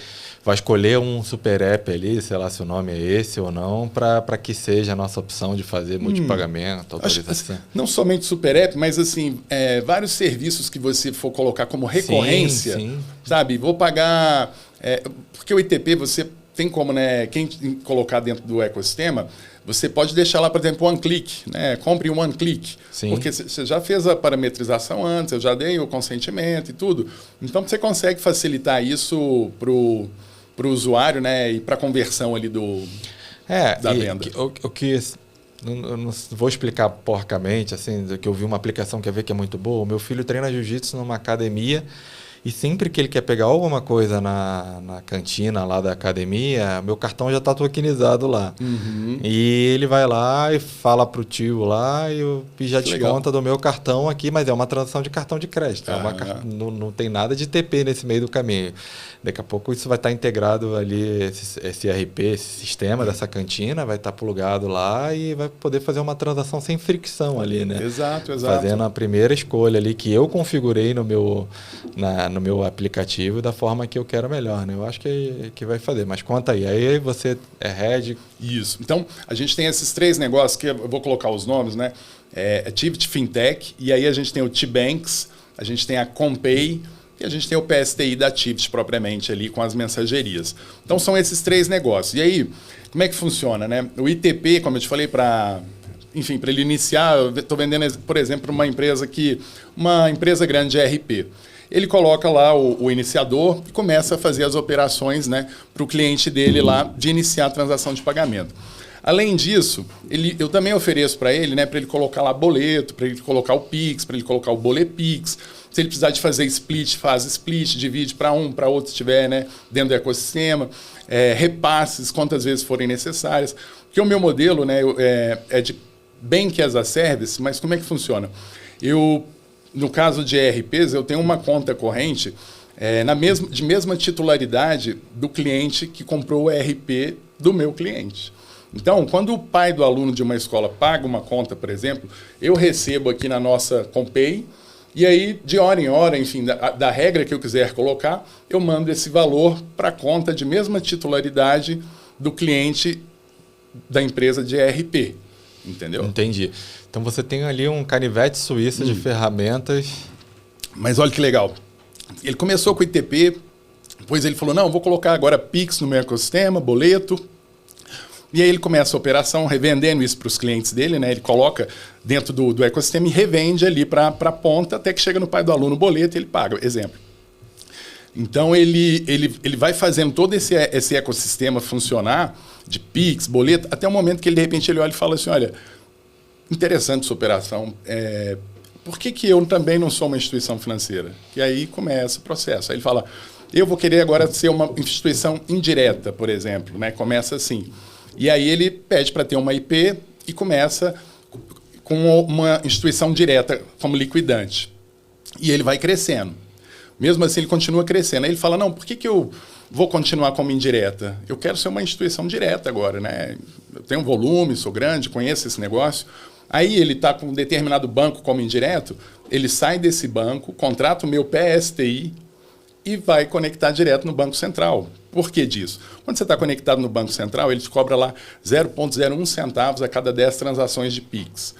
escolher um super app ali, sei lá se o nome é esse ou não, para que seja a nossa opção de fazer multipagamento, autorização. Não somente super app, mas assim, vários serviços que você for colocar como recorrência, sim. Sabe? Vou pagar... porque o ITP você tem como, né, quem colocar dentro do ecossistema, você pode deixar lá, por exemplo, one click, né? Compre um one click. Sim. Porque você já fez a parametrização antes, eu já dei o consentimento e tudo. Então, você consegue facilitar isso para o usuário, né? E para a conversão ali da venda. Eu não vou explicar porcamente, assim, que eu vi uma aplicação que que é muito boa. O meu filho treina jiu-jitsu numa academia. E sempre que ele quer pegar alguma coisa na cantina lá da academia, meu cartão já está tokenizado lá. Uhum. E ele vai lá e fala pro tio lá e já desconta do meu cartão aqui, mas é uma transação de cartão de crédito. Não tem nada de TP nesse meio do caminho. Daqui a pouco isso vai estar integrado ali, esse RP, esse sistema dessa cantina, vai estar plugado lá e vai poder fazer uma transação sem fricção ali, né? Exato. Fazendo a primeira escolha ali que eu configurei no meu aplicativo da forma que eu quero melhor, né? Eu acho que vai fazer. Mas conta aí você é head... Isso. Então, a gente tem esses 3 negócios, que eu vou colocar os nomes, né? A Tivit Fintech, e aí a gente tem o T-Banks, a gente tem a Compay, e a gente tem o PSTI da Tivit propriamente ali, com as mensagerias. Então, são esses 3 negócios. E aí, como é que funciona, né? O ITP, como eu te falei, para ele iniciar, eu estou vendendo, por exemplo, uma empresa grande de RP. Ele coloca lá o iniciador e começa a fazer as operações, né, para o cliente dele lá de iniciar a transação de pagamento. Além disso, eu também ofereço para ele, né, para ele colocar lá boleto, para ele colocar o Pix, para ele colocar o Bolepix. Se ele precisar de fazer split, faz split, divide para um, para outro, se estiver, né, dentro do ecossistema. Repasses, quantas vezes forem necessárias. Porque o meu modelo, né, é de Bank as a Service, mas como é que funciona? No caso de ERPs, eu tenho uma conta corrente de mesma titularidade do cliente que comprou o ERP do meu cliente. Então, quando o pai do aluno de uma escola paga uma conta, por exemplo, eu recebo aqui na nossa Compay, e aí, de hora em hora, enfim, da regra que eu quiser colocar, eu mando esse valor para a conta de mesma titularidade do cliente da empresa de ERP. Entendeu? Entendi. Então você tem ali um canivete suíço de ferramentas. Mas olha que legal. Ele começou com o ITP, depois ele falou, não, vou colocar agora Pix no meu ecossistema, boleto. E aí ele começa a operação revendendo isso para os clientes dele, né? Ele coloca dentro do ecossistema e revende ali para a ponta até que chega no pai do aluno o boleto e ele paga, exemplo. Então ele vai fazendo todo esse ecossistema funcionar de Pix, boleto, até o momento que ele de repente ele olha e fala assim, olha, interessante essa operação, por que eu também não sou uma instituição financeira? E aí começa o processo. Aí ele fala, eu vou querer agora ser uma instituição indireta, por exemplo, né? Começa assim. E aí ele pede para ter uma IP e começa com uma instituição direta como liquidante. E ele vai crescendo. Mesmo assim, ele continua crescendo. Aí ele fala, não, por que eu vou continuar como indireta? Eu quero ser uma instituição direta agora, né? Eu tenho um volume, sou grande, conheço esse negócio. Aí ele está com um determinado banco como indireto, ele sai desse banco, contrata o meu PSTI e vai conectar direto no Banco Central. Por que disso? Quando você está conectado no Banco Central, ele te cobra lá 0,01 centavos a cada 10 transações de Pix.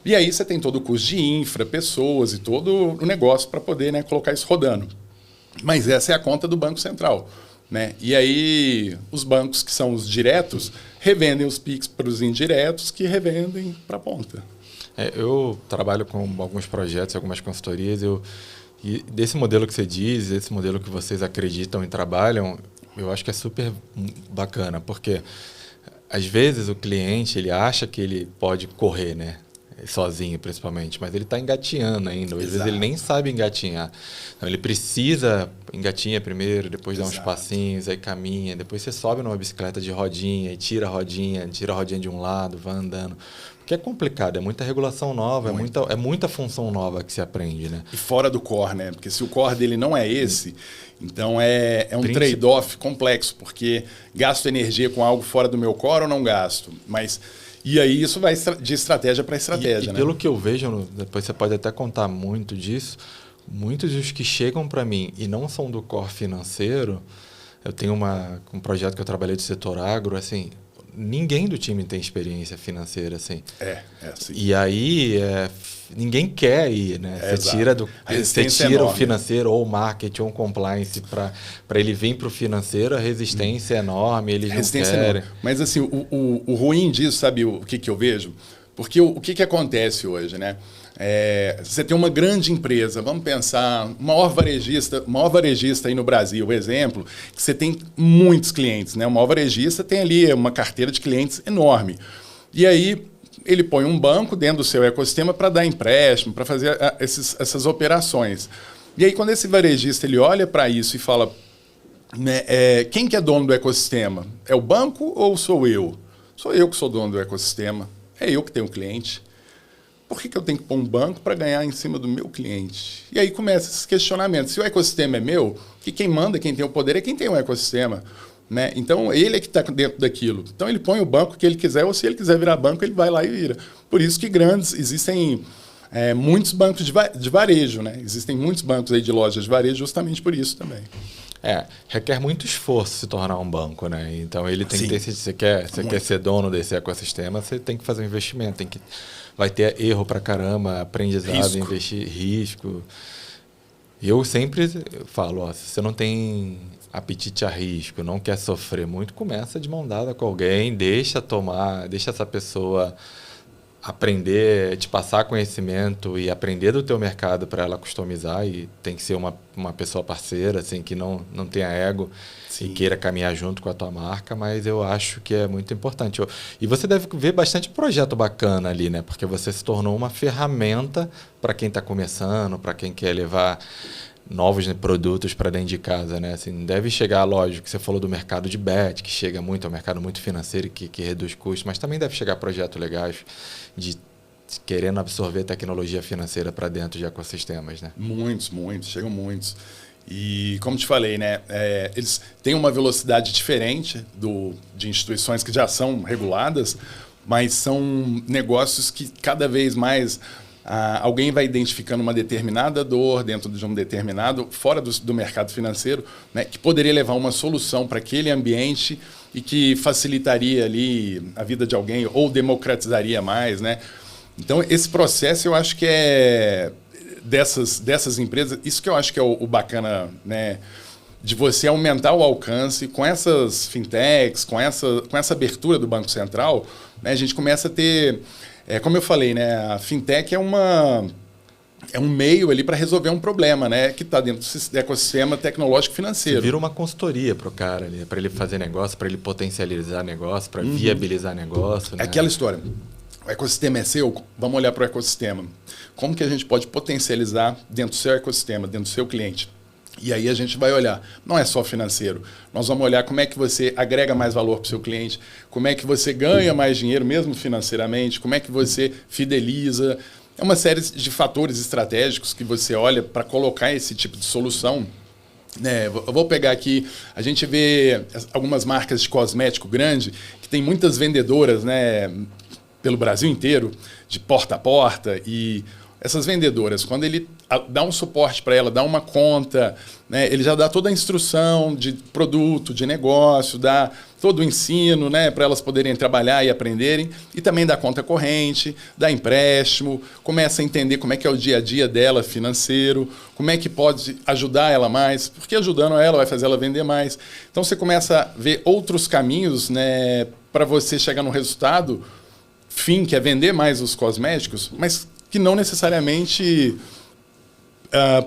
E aí você tem todo o custo de infra, pessoas e todo o negócio para poder, né, colocar isso rodando. Mas essa é a conta do Banco Central, né? E aí os bancos que são os diretos revendem os Pix para os indiretos que revendem para a ponta. Eu trabalho com alguns projetos, algumas consultorias, e desse modelo que você diz, esse modelo que vocês acreditam e trabalham, eu acho que é super bacana, porque às vezes o cliente ele acha que ele pode correr, né? Sozinho principalmente, mas ele está engatinhando ainda, às vezes ele nem sabe engatinhar. Então ele precisa, engatinha primeiro, depois dá uns passinhos, aí caminha, depois você sobe numa bicicleta de rodinha e tira a rodinha de um lado, vai andando. Porque é complicado, é muita regulação nova, é muita função nova que se aprende, né? E fora do core, né? Porque se o core dele não é esse, então é um trade-off complexo, porque gasto energia com algo fora do meu core ou não gasto? E aí isso vai de estratégia para estratégia, né? Pelo que eu vejo, depois você pode até contar muito disso, muitos dos que chegam para mim e não são do core financeiro, eu tenho um projeto que eu trabalhei do setor agro, assim, ninguém do time tem experiência financeira, assim. Assim. E aí, ninguém quer ir, né? Você tira o financeiro ou o marketing ou o compliance para ele vir para o financeiro, a resistência é enorme, eles não querem. Mas assim, o ruim disso, sabe o que eu vejo? Porque o que acontece hoje, né? Você tem uma grande empresa, vamos pensar, maior varejista aí no Brasil, exemplo, que você tem muitos clientes, né? O maior varejista tem ali uma carteira de clientes enorme. E aí ele põe um banco dentro do seu ecossistema para dar empréstimo, para fazer essas operações. E aí quando esse varejista ele olha para isso e fala, né, quem que é dono do ecossistema? É o banco ou sou eu? Sou eu que sou dono do ecossistema, é eu que tenho cliente. Por que eu tenho que pôr um banco para ganhar em cima do meu cliente? E aí começa esses questionamentos. Se o ecossistema é meu, que quem manda, quem tem o poder é quem tem o ecossistema, né? Então, ele é que está dentro daquilo. Então, ele põe o banco que ele quiser, ou se ele quiser virar banco, ele vai lá e vira. Por isso que existem muitos bancos de varejo, né? Existem muitos bancos aí de lojas de varejo justamente por isso também. Requer muito esforço se tornar um banco, né? Então, ele tem que ter, se você quer ser dono desse ecossistema, você tem que fazer um investimento, vai ter erro pra caramba, aprendizado, investir, risco. Eu sempre falo, se você não tem apetite a risco, não quer sofrer muito, começa de mão dada com alguém, deixa essa pessoa aprender, te passar conhecimento e aprender do teu mercado para ela customizar, e tem que ser uma pessoa parceira, assim, que não tenha ego. Sim. E queira caminhar junto com a tua marca, mas eu acho que é muito importante. E você deve ver bastante projeto bacana ali, né? Porque você se tornou uma ferramenta para quem está começando, para quem quer levar novos produtos para dentro de casa, né? Assim, deve chegar, lógico, que você falou do mercado de bet, que chega muito, é um mercado muito financeiro e que reduz custos, mas também deve chegar projetos legais de querendo absorver tecnologia financeira para dentro de ecossistemas, né? Muitos, chegam muitos. E, como te falei, né, eles têm uma velocidade diferente de instituições que já são reguladas, mas são negócios que cada vez mais alguém vai identificando uma determinada dor dentro de um determinado, fora do mercado financeiro, né, que poderia levar uma solução para aquele ambiente e que facilitaria ali a vida de alguém ou democratizaria mais, né? Então, esse processo eu acho que é dessas empresas, isso que eu acho que é o bacana, né? de você aumentar o alcance com essas fintechs, com essa abertura do Banco Central, né, a gente começa a ter, como eu falei, né, a fintech é um meio ali para resolver um problema, né, que está dentro do ecossistema tecnológico financeiro. Você vira uma consultoria para o cara ali, para ele fazer negócio, para ele potencializar negócio, para viabilizar negócio. Né? É aquela história. O ecossistema é seu, vamos olhar para o ecossistema. Como que a gente pode potencializar dentro do seu ecossistema, dentro do seu cliente? E aí a gente vai olhar, não é só financeiro, nós vamos olhar como é que você agrega mais valor para o seu cliente, como é que você ganha mais dinheiro, mesmo financeiramente, como é que você fideliza. É uma série de fatores estratégicos que você olha para colocar esse tipo de solução. Eu vou pegar aqui, a gente vê algumas marcas de cosmético grande, que tem muitas vendedoras, né, pelo Brasil inteiro, de porta a porta, e essas vendedoras, quando ele dá um suporte para ela, dá uma conta, né, ele já dá toda a instrução de produto, de negócio, dá todo o ensino, né, para elas poderem trabalhar e aprenderem, e também dá conta corrente, dá empréstimo, começa a entender como é que é o dia a dia dela financeiro, como é que pode ajudar ela mais, porque ajudando ela vai fazer ela vender mais. Então você começa a ver outros caminhos, né, para você chegar no resultado fim, que é vender mais os cosméticos, mas que não necessariamente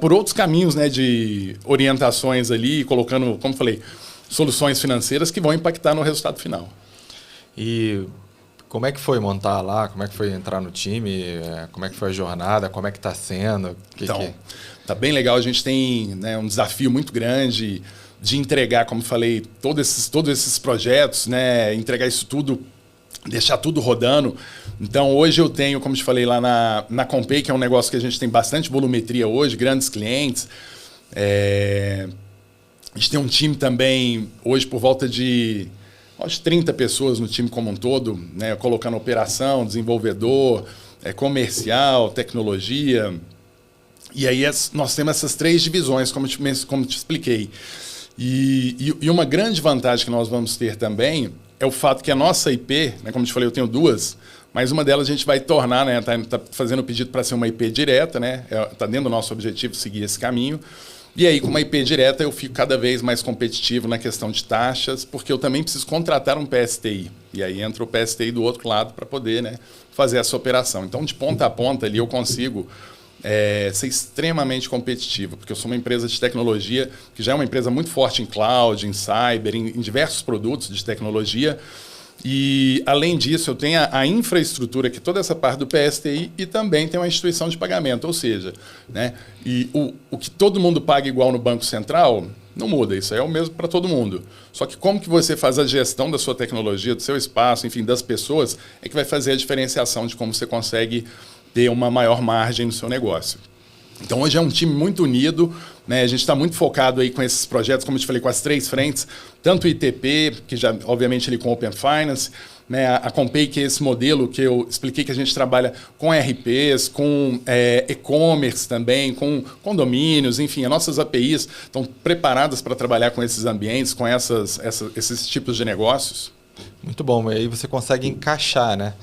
por outros caminhos, né, de orientações ali, colocando, como falei, soluções financeiras que vão impactar no resultado final. E como é que foi montar lá? Como é que foi entrar no time? Como é que foi a jornada? Como é que está sendo? Tá bem legal. A gente tem, né, um desafio muito grande de entregar, como falei, todos esses projetos, né, entregar isso tudo, deixar tudo rodando. Então, hoje eu tenho, como te falei lá na Compay, que é um negócio que a gente tem bastante volumetria hoje, grandes clientes. A gente tem um time também, hoje, por volta de 30 pessoas no time como um todo, né, colocando operação, desenvolvedor, comercial, tecnologia. E aí nós temos essas 3 divisões, como te expliquei. E uma grande vantagem que nós vamos ter também é o fato que a nossa IP, né, como te falei, eu tenho 2, mas uma delas a gente vai tornar, né, tá fazendo o pedido para ser uma IP direta, né, tá dentro do nosso objetivo seguir esse caminho. E aí, com uma IP direta, eu fico cada vez mais competitivo na questão de taxas, porque eu também preciso contratar um PSTI. E aí entra o PSTI do outro lado para poder, né, fazer essa operação. Então, de ponta a ponta ali, eu consigo ser extremamente competitivo, porque eu sou uma empresa de tecnologia que já é uma empresa muito forte em cloud, em cyber, em diversos produtos de tecnologia. E, além disso, eu tenho a infraestrutura, que é toda essa parte do PSTI, e também tem uma instituição de pagamento. Ou seja, né, e o que todo mundo paga igual no Banco Central, não muda. Isso aí é o mesmo para todo mundo. Só que como que você faz a gestão da sua tecnologia, do seu espaço, enfim, das pessoas, é que vai fazer a diferenciação de como você consegue ter uma maior margem no seu negócio. Então, hoje é um time muito unido, né? A gente está muito focado aí com esses projetos, como eu te falei, com as 3 frentes, tanto o ITP, que já, obviamente, ali com Open Finance, né? A Compay, que é esse modelo que eu expliquei, que a gente trabalha com RPs, com e-commerce também, com condomínios, enfim, as nossas APIs estão preparadas para trabalhar com esses ambientes, com esses tipos de negócios. Muito bom, aí você consegue encaixar, né,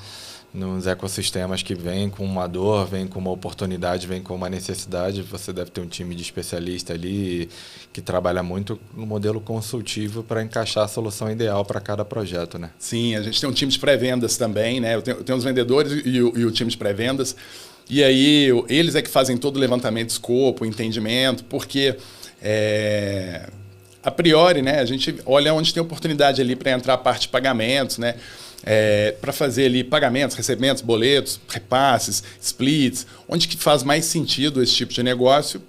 nos ecossistemas que vêm com uma dor, vêm com uma oportunidade, vêm com uma necessidade. Você deve ter um time de especialista ali que trabalha muito no modelo consultivo para encaixar a solução ideal para cada projeto, né? Sim, a gente tem um time de pré-vendas também, né? Eu tenho os vendedores e o time de pré-vendas. E aí eles é que fazem todo o levantamento de escopo, entendimento, porque a priori, né, a gente olha onde tem oportunidade ali para entrar a parte de pagamentos, né? Para fazer ali pagamentos, recebimentos, boletos, repasses, splits, onde que faz mais sentido esse tipo de negócio,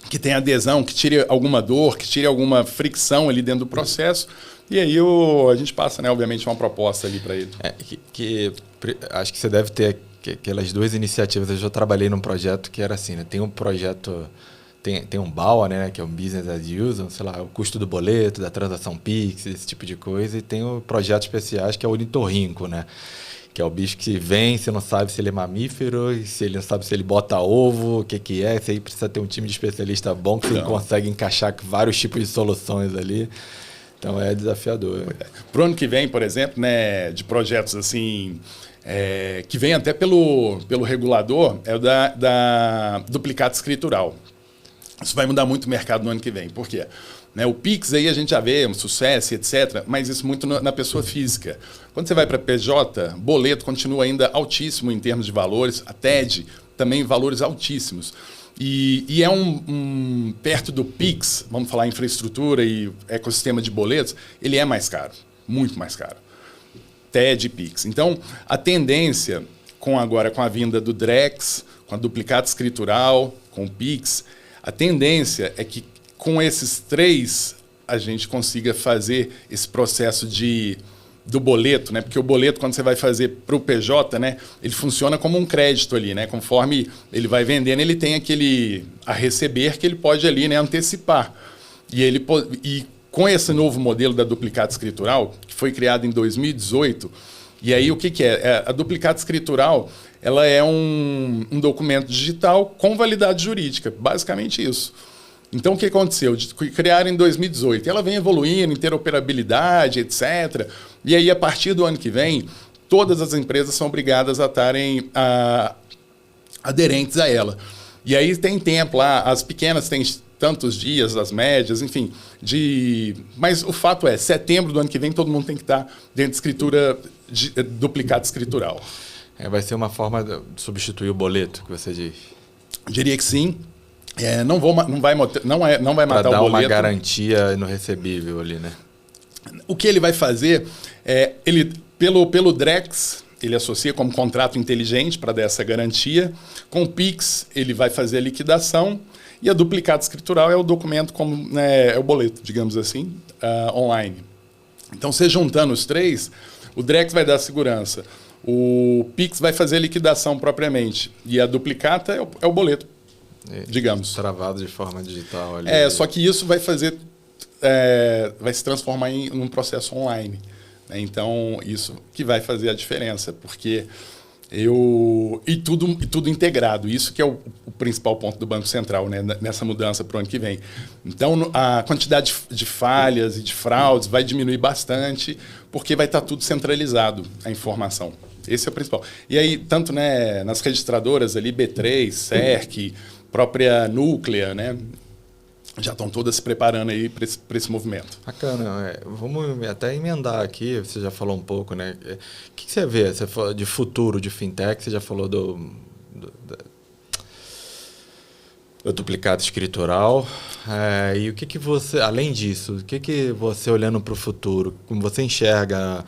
que tem adesão, que tire alguma dor, que tire alguma fricção ali dentro do processo. E aí a gente passa, né, obviamente, uma proposta ali para ele. Acho que você deve ter aquelas 2 iniciativas. Eu já trabalhei num projeto que era assim, né? Tem um projeto... Tem um BAU, né, que é um Business as Usual, sei lá, o custo do boleto, da transação Pix, esse tipo de coisa. E tem o projetos especiais, que é o ornitorrinco, né, que é o bicho que vem, você não sabe se ele é mamífero, se ele não sabe se ele bota ovo, o que é. Isso aí precisa ter um time de especialista bom, que você consegue encaixar vários tipos de soluções ali. Então, é desafiador. Para o ano que vem, por exemplo, né, de projetos assim... que vem até pelo regulador, é o da duplicata escritural. Isso vai mudar muito o mercado no ano que vem. Por quê? Né? O Pix aí a gente já vê um sucesso, etc., mas isso muito na pessoa física. Quando você vai para PJ, boleto continua ainda altíssimo em termos de valores, a TED também valores altíssimos. E é perto do Pix, vamos falar infraestrutura e ecossistema de boletos, ele é mais caro, muito mais caro. TED e Pix. Então, a tendência, agora com a vinda do Drex, com a duplicata escritural, com o Pix, a tendência é que com esses 3 a gente consiga fazer esse processo do boleto, né? Porque o boleto, quando você vai fazer para o PJ, né, ele funciona como um crédito ali, né? Conforme ele vai vendendo, ele tem aquele a receber que ele pode ali, né, antecipar. E com esse novo modelo da duplicata escritural, que foi criado em 2018, e aí o que é? A duplicata escritural, ela é um documento digital com validade jurídica, basicamente isso. Então, o que aconteceu? Criaram em 2018. Ela vem evoluindo, interoperabilidade, etc. E aí, a partir do ano que vem, todas as empresas são obrigadas a estarem aderentes a ela. E aí tem tempo lá, as pequenas têm tantos dias, as médias, enfim. Mas o fato é, setembro do ano que vem, todo mundo tem que estar dentro de escritura duplicata escritural. Vai ser uma forma de substituir o boleto, que você diz? Diria que sim. Não vai matar o boleto. Para dar uma garantia no recebível ali, né? O que ele vai fazer ele pelo Drex, ele associa como contrato inteligente para dar essa garantia. Com o Pix, ele vai fazer a liquidação. E a duplicata escritural é o documento, é o boleto, digamos assim, online. Então, você juntando os 3, o Drex vai dar segurança. O Pix vai fazer a liquidação propriamente. E a duplicata é o boleto. Digamos. Travado de forma digital ali. Só que isso vai fazer. Vai se transformar em um processo online. Né? Então, isso que vai fazer a diferença. Porque E tudo integrado. Isso que é o principal ponto do Banco Central, né? Nessa mudança para o ano que vem. Então, a quantidade de falhas e de fraudes vai diminuir bastante, porque vai estar tudo centralizado, a informação. Esse é o principal. E aí, tanto, né, nas registradoras ali, B3, CERC, própria Núclea, né? Já estão todas se preparando aí para esse movimento. Bacana. Vamos até emendar aqui, você já falou um pouco, né? O que você vê? Você falou de futuro de fintech, você já falou do duplicado escritural. E o que você, além disso, o que você olhando para o futuro, como você enxerga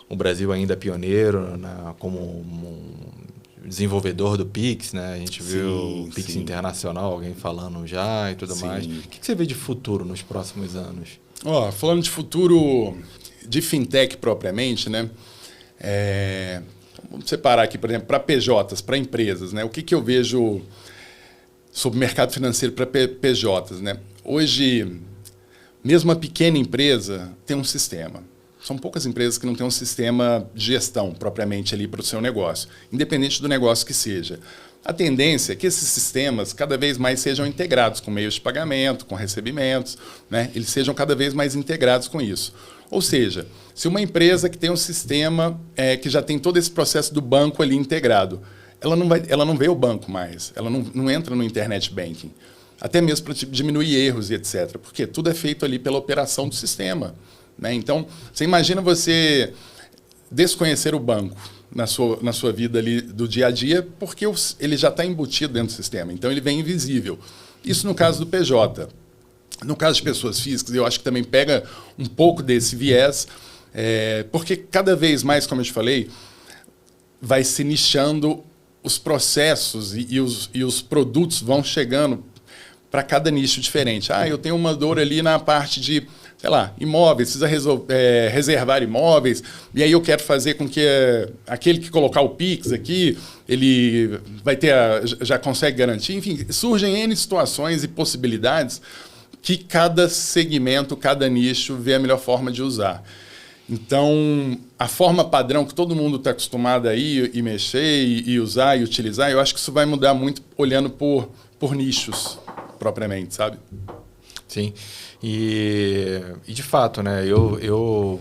o Brasil ainda pioneiro, como um desenvolvedor do Pix, né? A gente viu o Pix internacional, alguém falando já e tudo mais. O que você vê de futuro nos próximos anos? Falando de futuro de fintech propriamente, né? Vamos separar aqui, por exemplo, para PJs, para empresas, né? O que eu vejo sobre o mercado financeiro para PJs, né? Hoje, mesmo uma pequena empresa tem um sistema. São poucas empresas que não têm um sistema de gestão propriamente ali para o seu negócio, independente do negócio que seja. A tendência é que esses sistemas cada vez mais sejam integrados com meios de pagamento, com recebimentos, né? Eles sejam cada vez mais integrados com isso. Ou seja, se uma empresa que tem um sistema que já tem todo esse processo do banco ali integrado, ela não vê o banco mais, ela não entra no internet banking, até mesmo para diminuir erros e etc., porque tudo é feito ali pela operação do sistema. Né? Então, você imagina você desconhecer o banco na sua vida ali do dia a dia, porque ele já está embutido dentro do sistema, então ele vem invisível. Isso no caso do PJ. No caso de pessoas físicas, eu acho que também pega um pouco desse viés, porque cada vez mais, como eu te falei, vai se nichando os processos e os produtos vão chegando para cada nicho diferente. Eu tenho uma dor ali na parte de, sei lá, imóveis, precisa reservar imóveis, e aí eu quero fazer com que aquele que colocar o Pix aqui, ele vai ter já consegue garantir. Enfim, surgem N situações e possibilidades que cada segmento, cada nicho vê a melhor forma de usar. Então, a forma padrão que todo mundo está acostumado a ir e mexer e usar e utilizar, eu acho que isso vai mudar muito olhando por nichos propriamente, sabe? Sim. E de fato, né? Eu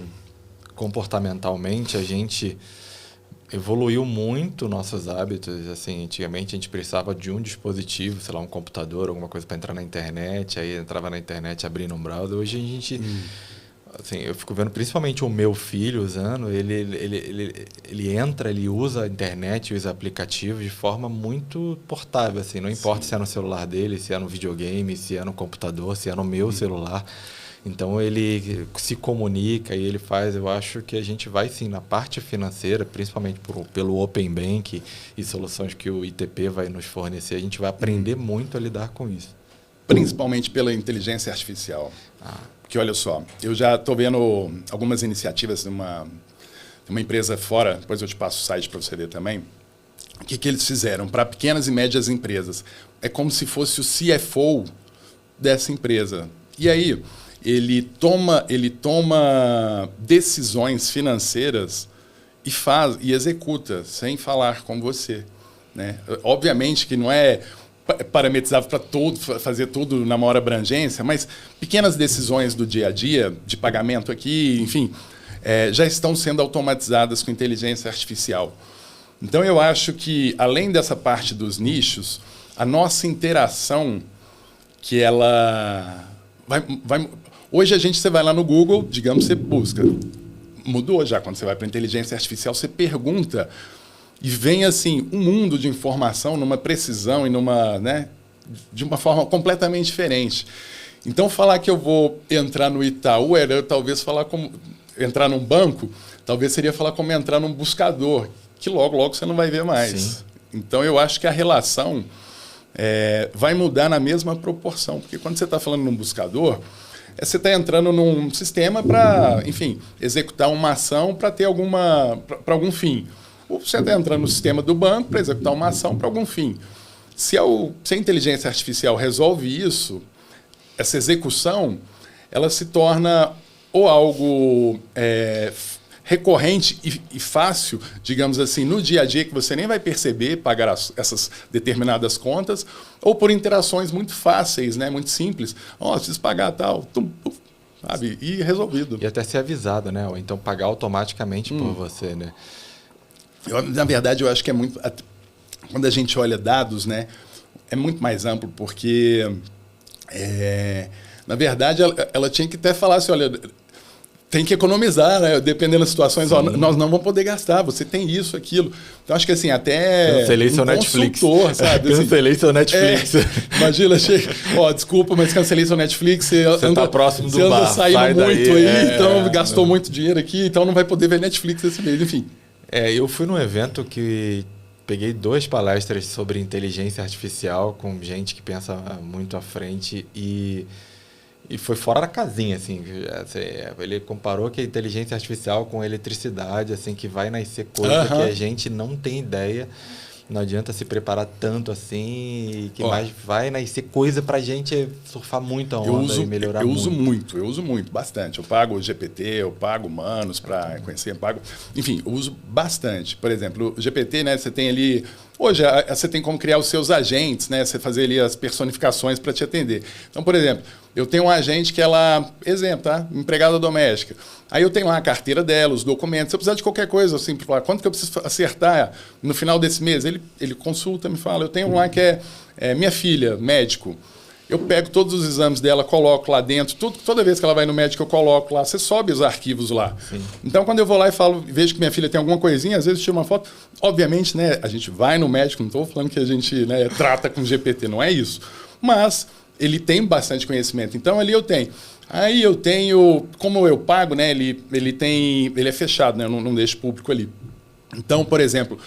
comportamentalmente, a gente evoluiu muito nossos hábitos. Assim, antigamente a gente precisava de um dispositivo, sei lá, um computador, alguma coisa para entrar na internet. Aí entrava na internet abrindo um browser. Hoje a gente... Assim, eu fico vendo principalmente o meu filho usando, ele entra, ele usa a internet, usa aplicativos de forma muito portável, assim, não importa se é no celular dele, se é no videogame, se é no computador, se é no meu celular. Então ele se comunica e ele faz, eu acho que a gente vai sim na parte financeira, principalmente pelo Open Bank e soluções que o ITP vai nos fornecer, a gente vai aprender muito a lidar com isso. Principalmente pela inteligência artificial. Porque, olha só, eu já estou vendo algumas iniciativas de uma empresa fora, depois eu te passo o site para você ver também. O que eles fizeram para pequenas e médias empresas? É como se fosse o CFO dessa empresa. E aí, ele toma decisões financeiras e executa, sem falar com você. Né? Obviamente que não é parametrizável para fazer tudo na maior abrangência, mas pequenas decisões do dia a dia, de pagamento aqui, enfim, já estão sendo automatizadas com inteligência artificial. Então, eu acho que, além dessa parte dos nichos, a nossa interação, que ela vai... Hoje, você vai lá no Google, digamos, você busca. Mudou já, quando você vai para a inteligência artificial, você pergunta... E vem, assim, um mundo de informação numa precisão e de uma forma completamente diferente. Então, falar que eu vou entrar no Itaú era talvez falar como... Entrar num banco, talvez seria falar como entrar num buscador, que logo você não vai ver mais. Sim. Então, eu acho que a relação vai mudar na mesma proporção. Porque quando você está falando num buscador, você está entrando num sistema para, enfim, executar uma ação para ter para algum fim. Ou você está entrando no sistema do banco para executar uma ação para algum fim. Se a inteligência artificial resolve isso, essa execução, ela se torna ou algo recorrente e fácil, digamos assim, no dia a dia, que você nem vai perceber pagar essas determinadas contas, ou por interações muito fáceis, né, muito simples. Preciso pagar tal, sabe? E resolvido. E até ser avisado, né? Ou então pagar automaticamente por você, né? Na verdade, eu acho que é muito... Quando a gente olha dados, né, é muito mais amplo, porque, na verdade, ela tinha que até falar assim, olha, tem que economizar, né? Dependendo das situações, nós não vamos poder gastar, você tem isso, aquilo. Então, acho que assim, até cancelei seu Netflix. Sabe? Cancelei seu Netflix. Imagina, desculpa, mas cancelei seu Netflix, você está próximo do bar. Você anda saindo muito aí, então gastou muito dinheiro aqui, então não vai poder ver Netflix esse mês, enfim. Eu fui num evento que peguei 2 palestras sobre inteligência artificial com gente que pensa muito à frente e foi fora da casinha, assim. Ele comparou que a inteligência artificial com eletricidade, assim, que vai nascer coisa que a gente não tem ideia. Não adianta se preparar tanto assim, que mais vai nascer coisa pra gente surfar muito a onda e melhorar muito. Eu uso muito, bastante. Eu pago o GPT, eu pago Manos para conhecer, enfim, eu uso bastante. Por exemplo, o GPT, né, você tem ali... Hoje, você tem como criar os seus agentes, né, você fazer ali as personificações para te atender. Então, por exemplo, eu tenho um agente que ela... Exemplo, tá? Empregada doméstica. Aí eu tenho lá a carteira dela, os documentos. Se eu precisar de qualquer coisa, assim, para falar quanto que eu preciso acertar no final desse mês, ele consulta, me fala. Eu tenho um lá que é minha filha, médico. Eu pego todos os exames dela, coloco lá dentro. Toda vez que ela vai no médico, eu coloco lá. Você sobe os arquivos lá. Sim. Então, quando eu vou lá e vejo que minha filha tem alguma coisinha, às vezes eu tiro uma foto. Obviamente, né, a gente vai no médico, não estou falando que a gente, né, trata com GPT, não é isso. Mas ele tem bastante conhecimento. Então, ali eu tenho. Aí eu tenho, como eu pago, né, ele é fechado, né, eu não deixo público ali. Então, por exemplo,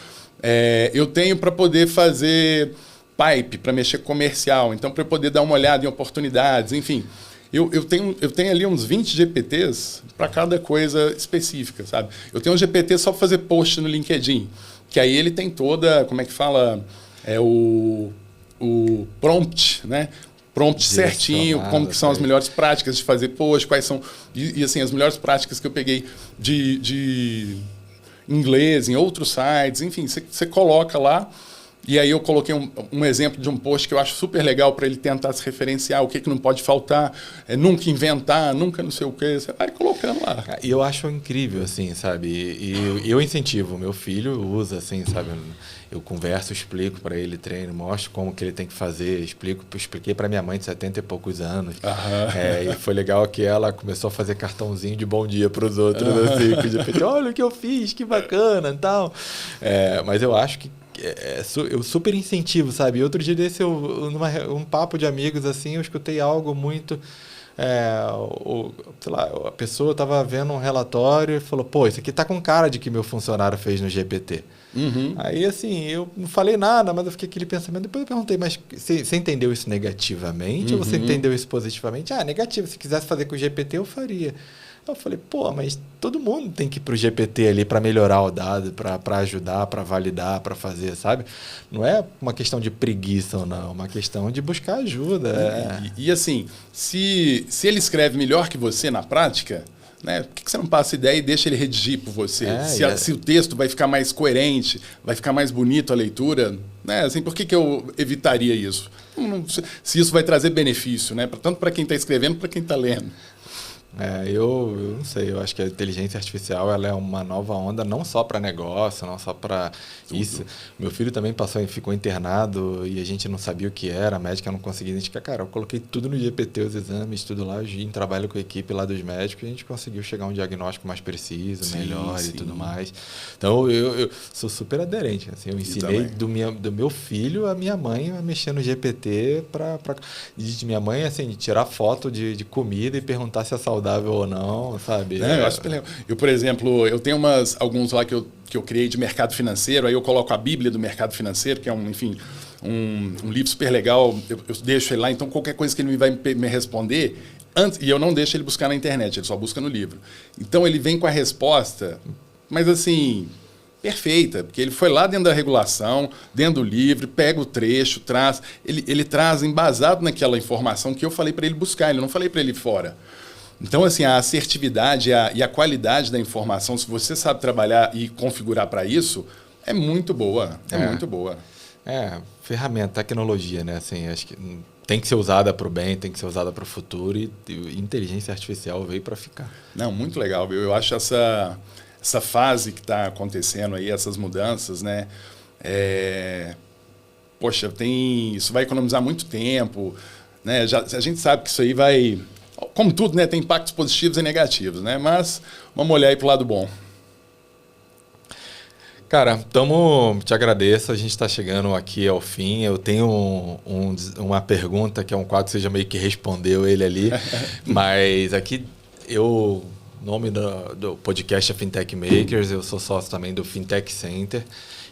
eu tenho para poder fazer pipe, para mexer com comercial, então para poder dar uma olhada em oportunidades, enfim. Eu tenho ali uns 20 GPTs para cada coisa específica, sabe? Eu tenho um GPT só para fazer post no LinkedIn, que aí ele tem toda, como é que fala, o prompt, né? Prompt certinho, como que são as melhores práticas de fazer post, quais são... E assim, as melhores práticas que eu peguei de inglês, em outros sites, enfim, você coloca lá E aí eu coloquei um exemplo de um post que eu acho super legal para ele tentar se referenciar, o que não pode faltar, nunca inventar, nunca não sei o quê. Você vai colocando lá. E eu acho incrível, assim, sabe? E eu incentivo. Meu filho usa, assim, sabe? Eu converso, explico para ele, treino, mostro como que ele tem que fazer, expliquei para minha mãe de 70 e poucos anos. E foi legal que ela começou a fazer cartãozinho de bom dia para os outros, assim, que de repente, olha o que eu fiz, que bacana e tal. Mas eu acho que eu super incentivo, sabe? Outro dia desse, um papo de amigos, assim, eu escutei algo muito... sei lá, a pessoa estava vendo um relatório e falou, pô, isso aqui tá com cara de que meu funcionário fez no GPT. Aí, assim, eu não falei nada, mas eu fiquei aquele pensamento. Depois eu perguntei, mas você entendeu isso negativamente ou você entendeu isso positivamente? Negativo. Se quisesse fazer com o GPT, eu faria. Eu falei, pô, mas todo mundo tem que ir para o GPT ali para melhorar o dado, para ajudar, para validar, para fazer, sabe? Não é uma questão de preguiça ou não, é uma questão de buscar ajuda. E assim, se ele escreve melhor que você na prática, né, por que você não passa ideia e deixa ele redigir por você? Se o texto vai ficar mais coerente, vai ficar mais bonito a leitura, né? Assim, por que eu evitaria isso? Se isso vai trazer benefício, né? Tanto para quem está escrevendo, para quem está lendo. Eu não sei, eu acho que a inteligência artificial ela é uma nova onda, não só para negócio, não só para isso. Meu filho também ficou internado e a gente não sabia o que era, a médica não conseguia identificar. Cara, eu coloquei tudo no GPT, os exames, tudo lá, em trabalho com a equipe lá dos médicos, e a gente conseguiu chegar a um diagnóstico mais preciso, melhor e tudo mais. Então, eu sou super aderente. Assim, eu ensinei do meu filho a minha mãe a mexer no GPT de minha mãe, assim, tirar foto de comida e perguntar se é saudável ou não, sabe? Eu acho super legal. Eu, por exemplo, eu tenho alguns lá que eu criei de mercado financeiro, aí eu coloco a Bíblia do mercado financeiro, que é um livro super legal, eu deixo ele lá, então qualquer coisa que ele vai me responder, e eu não deixo ele buscar na internet, ele só busca no livro. Então ele vem com a resposta, mas assim, perfeita, porque ele foi lá dentro da regulação, dentro do livro, pega o trecho, traz, ele traz embasado naquela informação que eu falei para ele buscar, eu não falei para ele ir fora. Então, assim, a assertividade e a qualidade da informação, se você sabe trabalhar e configurar para isso, é muito boa. Muito boa. Ferramenta, tecnologia, né? Assim, acho que tem que ser usada para o bem, tem que ser usada para o futuro e inteligência artificial veio para ficar. Não, muito legal. Eu acho essa fase que está acontecendo aí, essas mudanças, né? Poxa, isso vai economizar muito tempo, né? A gente sabe que isso aí vai... Como tudo, né, tem impactos positivos e negativos, né? Mas vamos olhar aí para o lado bom. Cara, te agradeço. A gente está chegando aqui ao fim. Eu tenho uma pergunta, que é um quadro que você já meio que respondeu ele ali. Mas aqui, o nome do podcast é Fintech Makers. Eu sou sócio também do Fintech Center.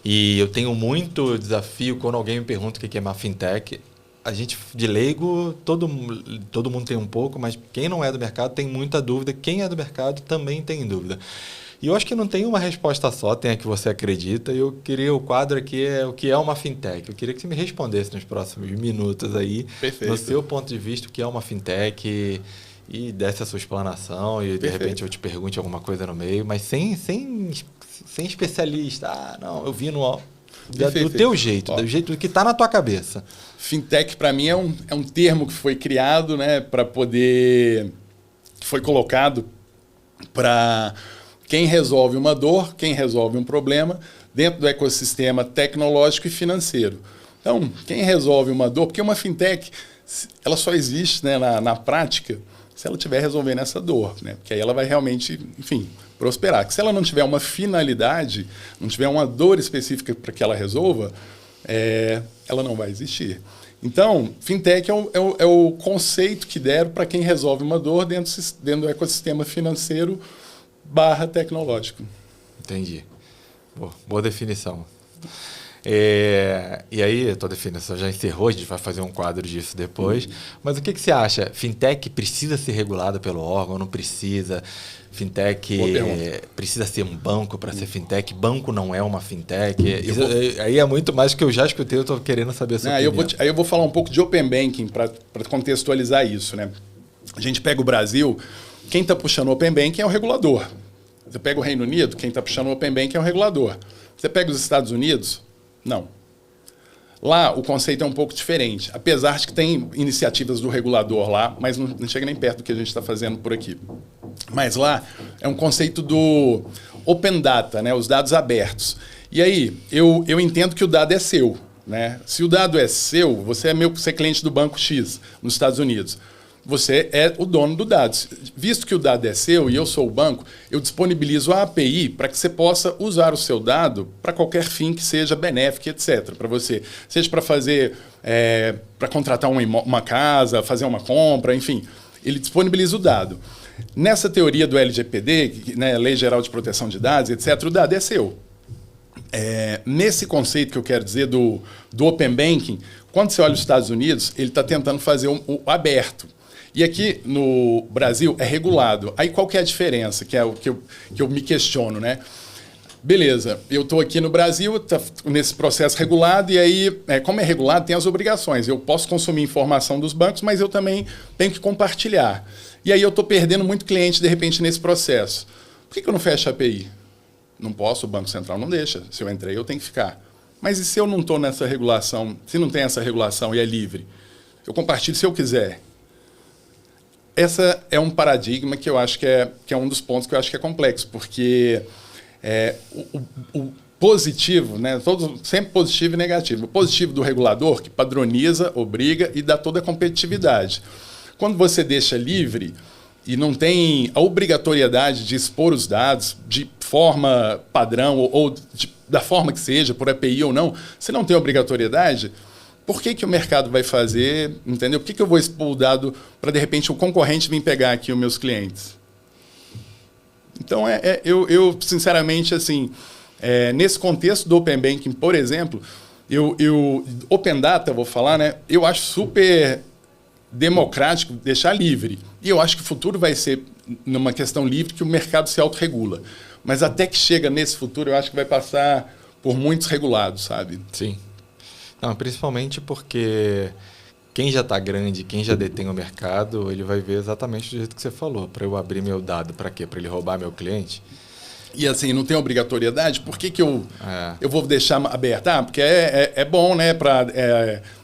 E eu tenho muito desafio quando alguém me pergunta o que é uma fintech. A gente, de leigo, todo mundo tem um pouco, mas quem não é do mercado tem muita dúvida. Quem é do mercado também tem dúvida. E eu acho que não tem uma resposta só, tem a que você acredita. E eu queria, o quadro aqui é o que é uma fintech. Eu queria que você me respondesse nos próximos minutos aí. Perfeito. No seu ponto de vista, o que é uma fintech e desse a sua explanação. E, de repente, eu te pergunte alguma coisa no meio, mas sem especialista. Não, eu vi do teu jeito, do jeito que está na tua cabeça. Fintech, para mim, é um termo que foi criado, né, que foi colocado para quem resolve uma dor, quem resolve um problema dentro do ecossistema tecnológico e financeiro. Então, quem resolve uma dor, porque uma fintech, ela só existe, né, na prática se ela estiver resolvendo essa dor, né, porque aí ela vai realmente, enfim, prosperar. Se ela não tiver uma finalidade, não tiver uma dor específica para que ela resolva, ela não vai existir. Então, fintech é o conceito que deram para quem resolve uma dor dentro do ecossistema financeiro /tecnológico. Entendi. Boa definição. E aí, a tua definição já encerrou, a gente vai fazer um quadro disso depois. Mas o que você acha? Fintech precisa ser regulada pelo órgão, não precisa? Fintech precisa ser um banco para ser fintech? Banco não é uma fintech? Aí é muito mais que eu já escutei, eu estou querendo saber a sua opinião. Aí eu vou falar um pouco de Open Banking para contextualizar isso, né? A gente pega o Brasil, quem está puxando o Open Banking é o regulador. Você pega o Reino Unido, quem está puxando o Open Banking é o regulador. Você pega os Estados Unidos, não. Lá, o conceito é um pouco diferente, apesar de que tem iniciativas do regulador lá, mas não chega nem perto do que a gente está fazendo por aqui. Mas lá é um conceito do Open Data, né? Os dados abertos. E aí, eu entendo que o dado é seu. Né? Se o dado é seu, você é cliente do banco X nos Estados Unidos. Você é o dono do dado. Visto que o dado é seu e eu sou o banco, eu disponibilizo a API para que você possa usar o seu dado para qualquer fim que seja benéfico, etc. Para você. Seja para fazer, para contratar uma casa, fazer uma compra, enfim. Ele disponibiliza o dado. Nessa teoria do LGPD, né, Lei Geral de Proteção de Dados, etc., o dado é seu. Nesse conceito que eu quero dizer do Open Banking, quando você olha os Estados Unidos, ele está tentando fazer o aberto. E aqui no Brasil é regulado. Aí qual que é a diferença? Que é o que eu me questiono, né? Beleza, eu estou aqui no Brasil, tá nesse processo regulado, e aí, como é regulado, tem as obrigações. Eu posso consumir informação dos bancos, mas eu também tenho que compartilhar. E aí eu estou perdendo muito cliente, de repente, nesse processo. Por que eu não fecho a API? Não posso, o Banco Central não deixa. Se eu entrei, eu tenho que ficar. Mas e se eu não estou nessa regulação, se não tem essa regulação e é livre? Eu compartilho se eu quiser. Essa é um paradigma que eu acho que é um dos pontos que eu acho que é complexo, porque o positivo, né, sempre positivo e negativo. O positivo do regulador, que padroniza, obriga e dá toda a competitividade. Quando você deixa livre e não tem a obrigatoriedade de expor os dados de forma padrão ou da forma que seja, por API ou não, você não tem obrigatoriedade, por que o mercado vai fazer, entendeu? Por que eu vou expor o dado para, de repente, o concorrente vir pegar aqui os meus clientes? Então, eu sinceramente, assim, nesse contexto do Open Banking, por exemplo, Open Data, vou falar, né? Eu acho super democrático deixar livre. E eu acho que o futuro vai ser numa questão livre que o mercado se autorregula. Mas até que chega nesse futuro, eu acho que vai passar por muitos regulados, sabe? Sim. Não, principalmente porque quem já está grande, quem já detém o mercado, ele vai ver exatamente do jeito que você falou. Para eu abrir meu dado, para quê? Para ele roubar meu cliente? E assim, não tem obrigatoriedade? Por que eu vou deixar aberto? Porque é bom, né?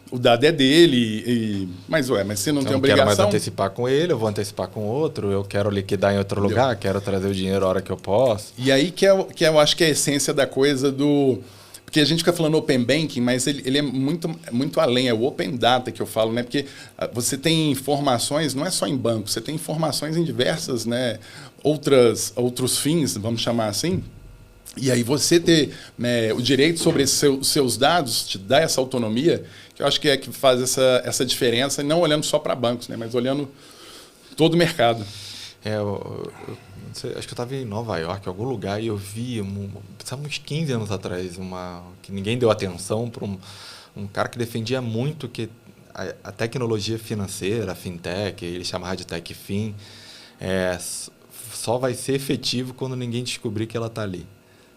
O dado é dele, mas se não tem obrigação... Eu não quero mais antecipar com ele, eu vou antecipar com outro, eu quero liquidar em outro lugar, quero trazer o dinheiro a hora que eu posso. E aí que eu acho que é a essência da coisa do... Porque a gente fica falando Open Banking, mas ele é muito além, é o Open Data que eu falo, né? Porque você tem informações, não é só em banco, você tem informações em diversas, né, outros fins, vamos chamar assim. E aí você ter, né, o direito sobre esses seus dados, te dá essa autonomia, que eu acho que que faz essa diferença, não olhando só para bancos, né, mas olhando todo o mercado. Acho que eu estava em Nova York, em algum lugar, e eu vi, uns 15 anos atrás, que ninguém deu atenção para um cara que defendia muito que a tecnologia financeira, a fintech, ele chamava de techfin, só vai ser efetivo quando ninguém descobrir que ela está ali.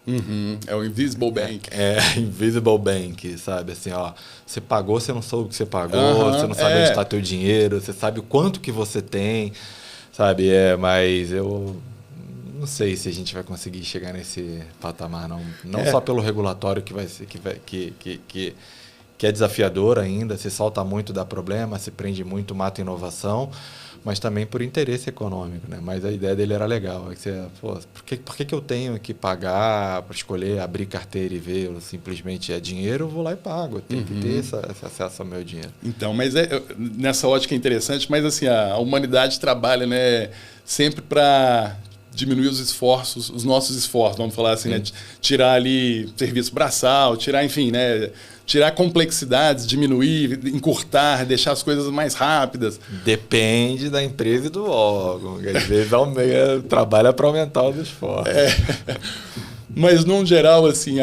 Uhum. É o Invisible Bank. Invisible Bank, sabe? Assim, você pagou, você não soube o que você pagou, você não sabe onde está teu dinheiro, você sabe o quanto que você tem, sabe? Mas eu não sei se a gente vai conseguir chegar nesse patamar, não. Não só pelo regulatório que vai ser, que é desafiador ainda, se solta muito, dá problema, se prende muito, mata inovação, mas também por interesse econômico, né? Mas a ideia dele era legal. Por que eu tenho que pagar para escolher abrir carteira e ver? Eu simplesmente dinheiro, eu vou lá e pago. Eu tenho que ter esse acesso ao meu dinheiro. Então, mas nessa ótica é interessante, mas assim, a humanidade trabalha, né, sempre para diminuir os esforços, os nossos esforços, vamos falar assim, né? Tirar ali serviço braçal, enfim, né? Tirar complexidades, diminuir, encurtar, deixar as coisas mais rápidas. Depende da empresa e do órgão. Às vezes trabalha para aumentar os esforços. Mas, no geral, assim,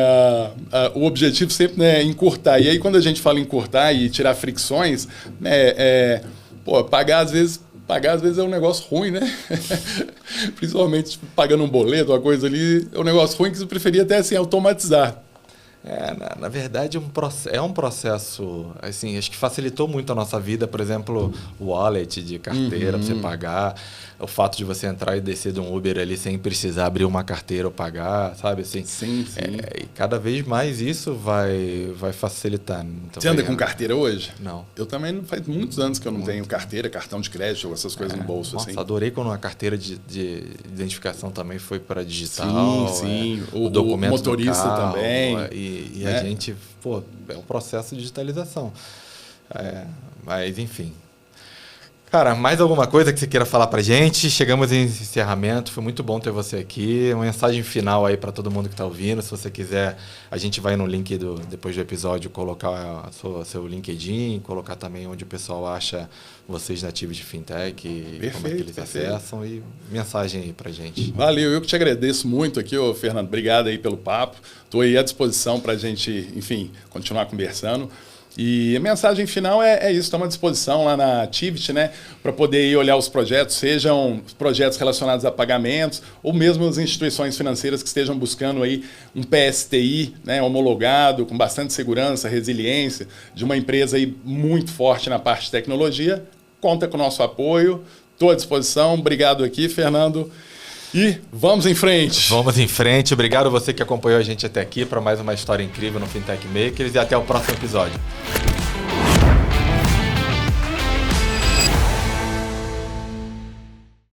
o objetivo sempre, né, é encurtar. E aí, quando a gente fala em encurtar e tirar fricções, né, pagar às vezes é um negócio ruim, né? Principalmente pagando um boleto, uma coisa ali, é um negócio ruim que você preferia até assim, automatizar. Na verdade, é um processo, assim, acho que facilitou muito a nossa vida. Por exemplo, o wallet de carteira, para você pagar, o fato de você entrar e descer de um Uber ali sem precisar abrir uma carteira ou pagar, sabe? Assim, Sim. E cada vez mais isso vai facilitar. Então, você anda com carteira hoje? Não. Eu também, faz muitos anos que eu não tenho carteira, cartão de crédito, essas coisas no bolso. Nossa, assim. adorei quando a carteira de identificação também foi para digital. Sim. O documento o motorista do carro, também. E a gente, é um processo de digitalização. Mas, enfim. Cara, mais alguma coisa que você queira falar pra gente? Chegamos em encerramento, foi muito bom ter você aqui. Uma mensagem final aí para todo mundo que está ouvindo. Se você quiser, a gente vai no link depois do episódio colocar seu LinkedIn, colocar também onde o pessoal acha vocês nativos de fintech, como é que eles acessam, e mensagem aí pra gente. Valeu, eu que te agradeço muito aqui, Fernando. Obrigado aí pelo papo. Estou aí à disposição para a gente, enfim, continuar conversando. E a mensagem final é isso, estamos à disposição lá na Tivit, né, para poder ir olhar os projetos, sejam projetos relacionados a pagamentos ou mesmo as instituições financeiras que estejam buscando aí um PSTI, né, homologado, com bastante segurança, resiliência, de uma empresa aí muito forte na parte de tecnologia. Conta com o nosso apoio, estou à disposição. Obrigado aqui, Fernando. E vamos em frente. Vamos em frente. Obrigado a você que acompanhou a gente até aqui para mais uma história incrível no Fintech Makers e até o próximo episódio.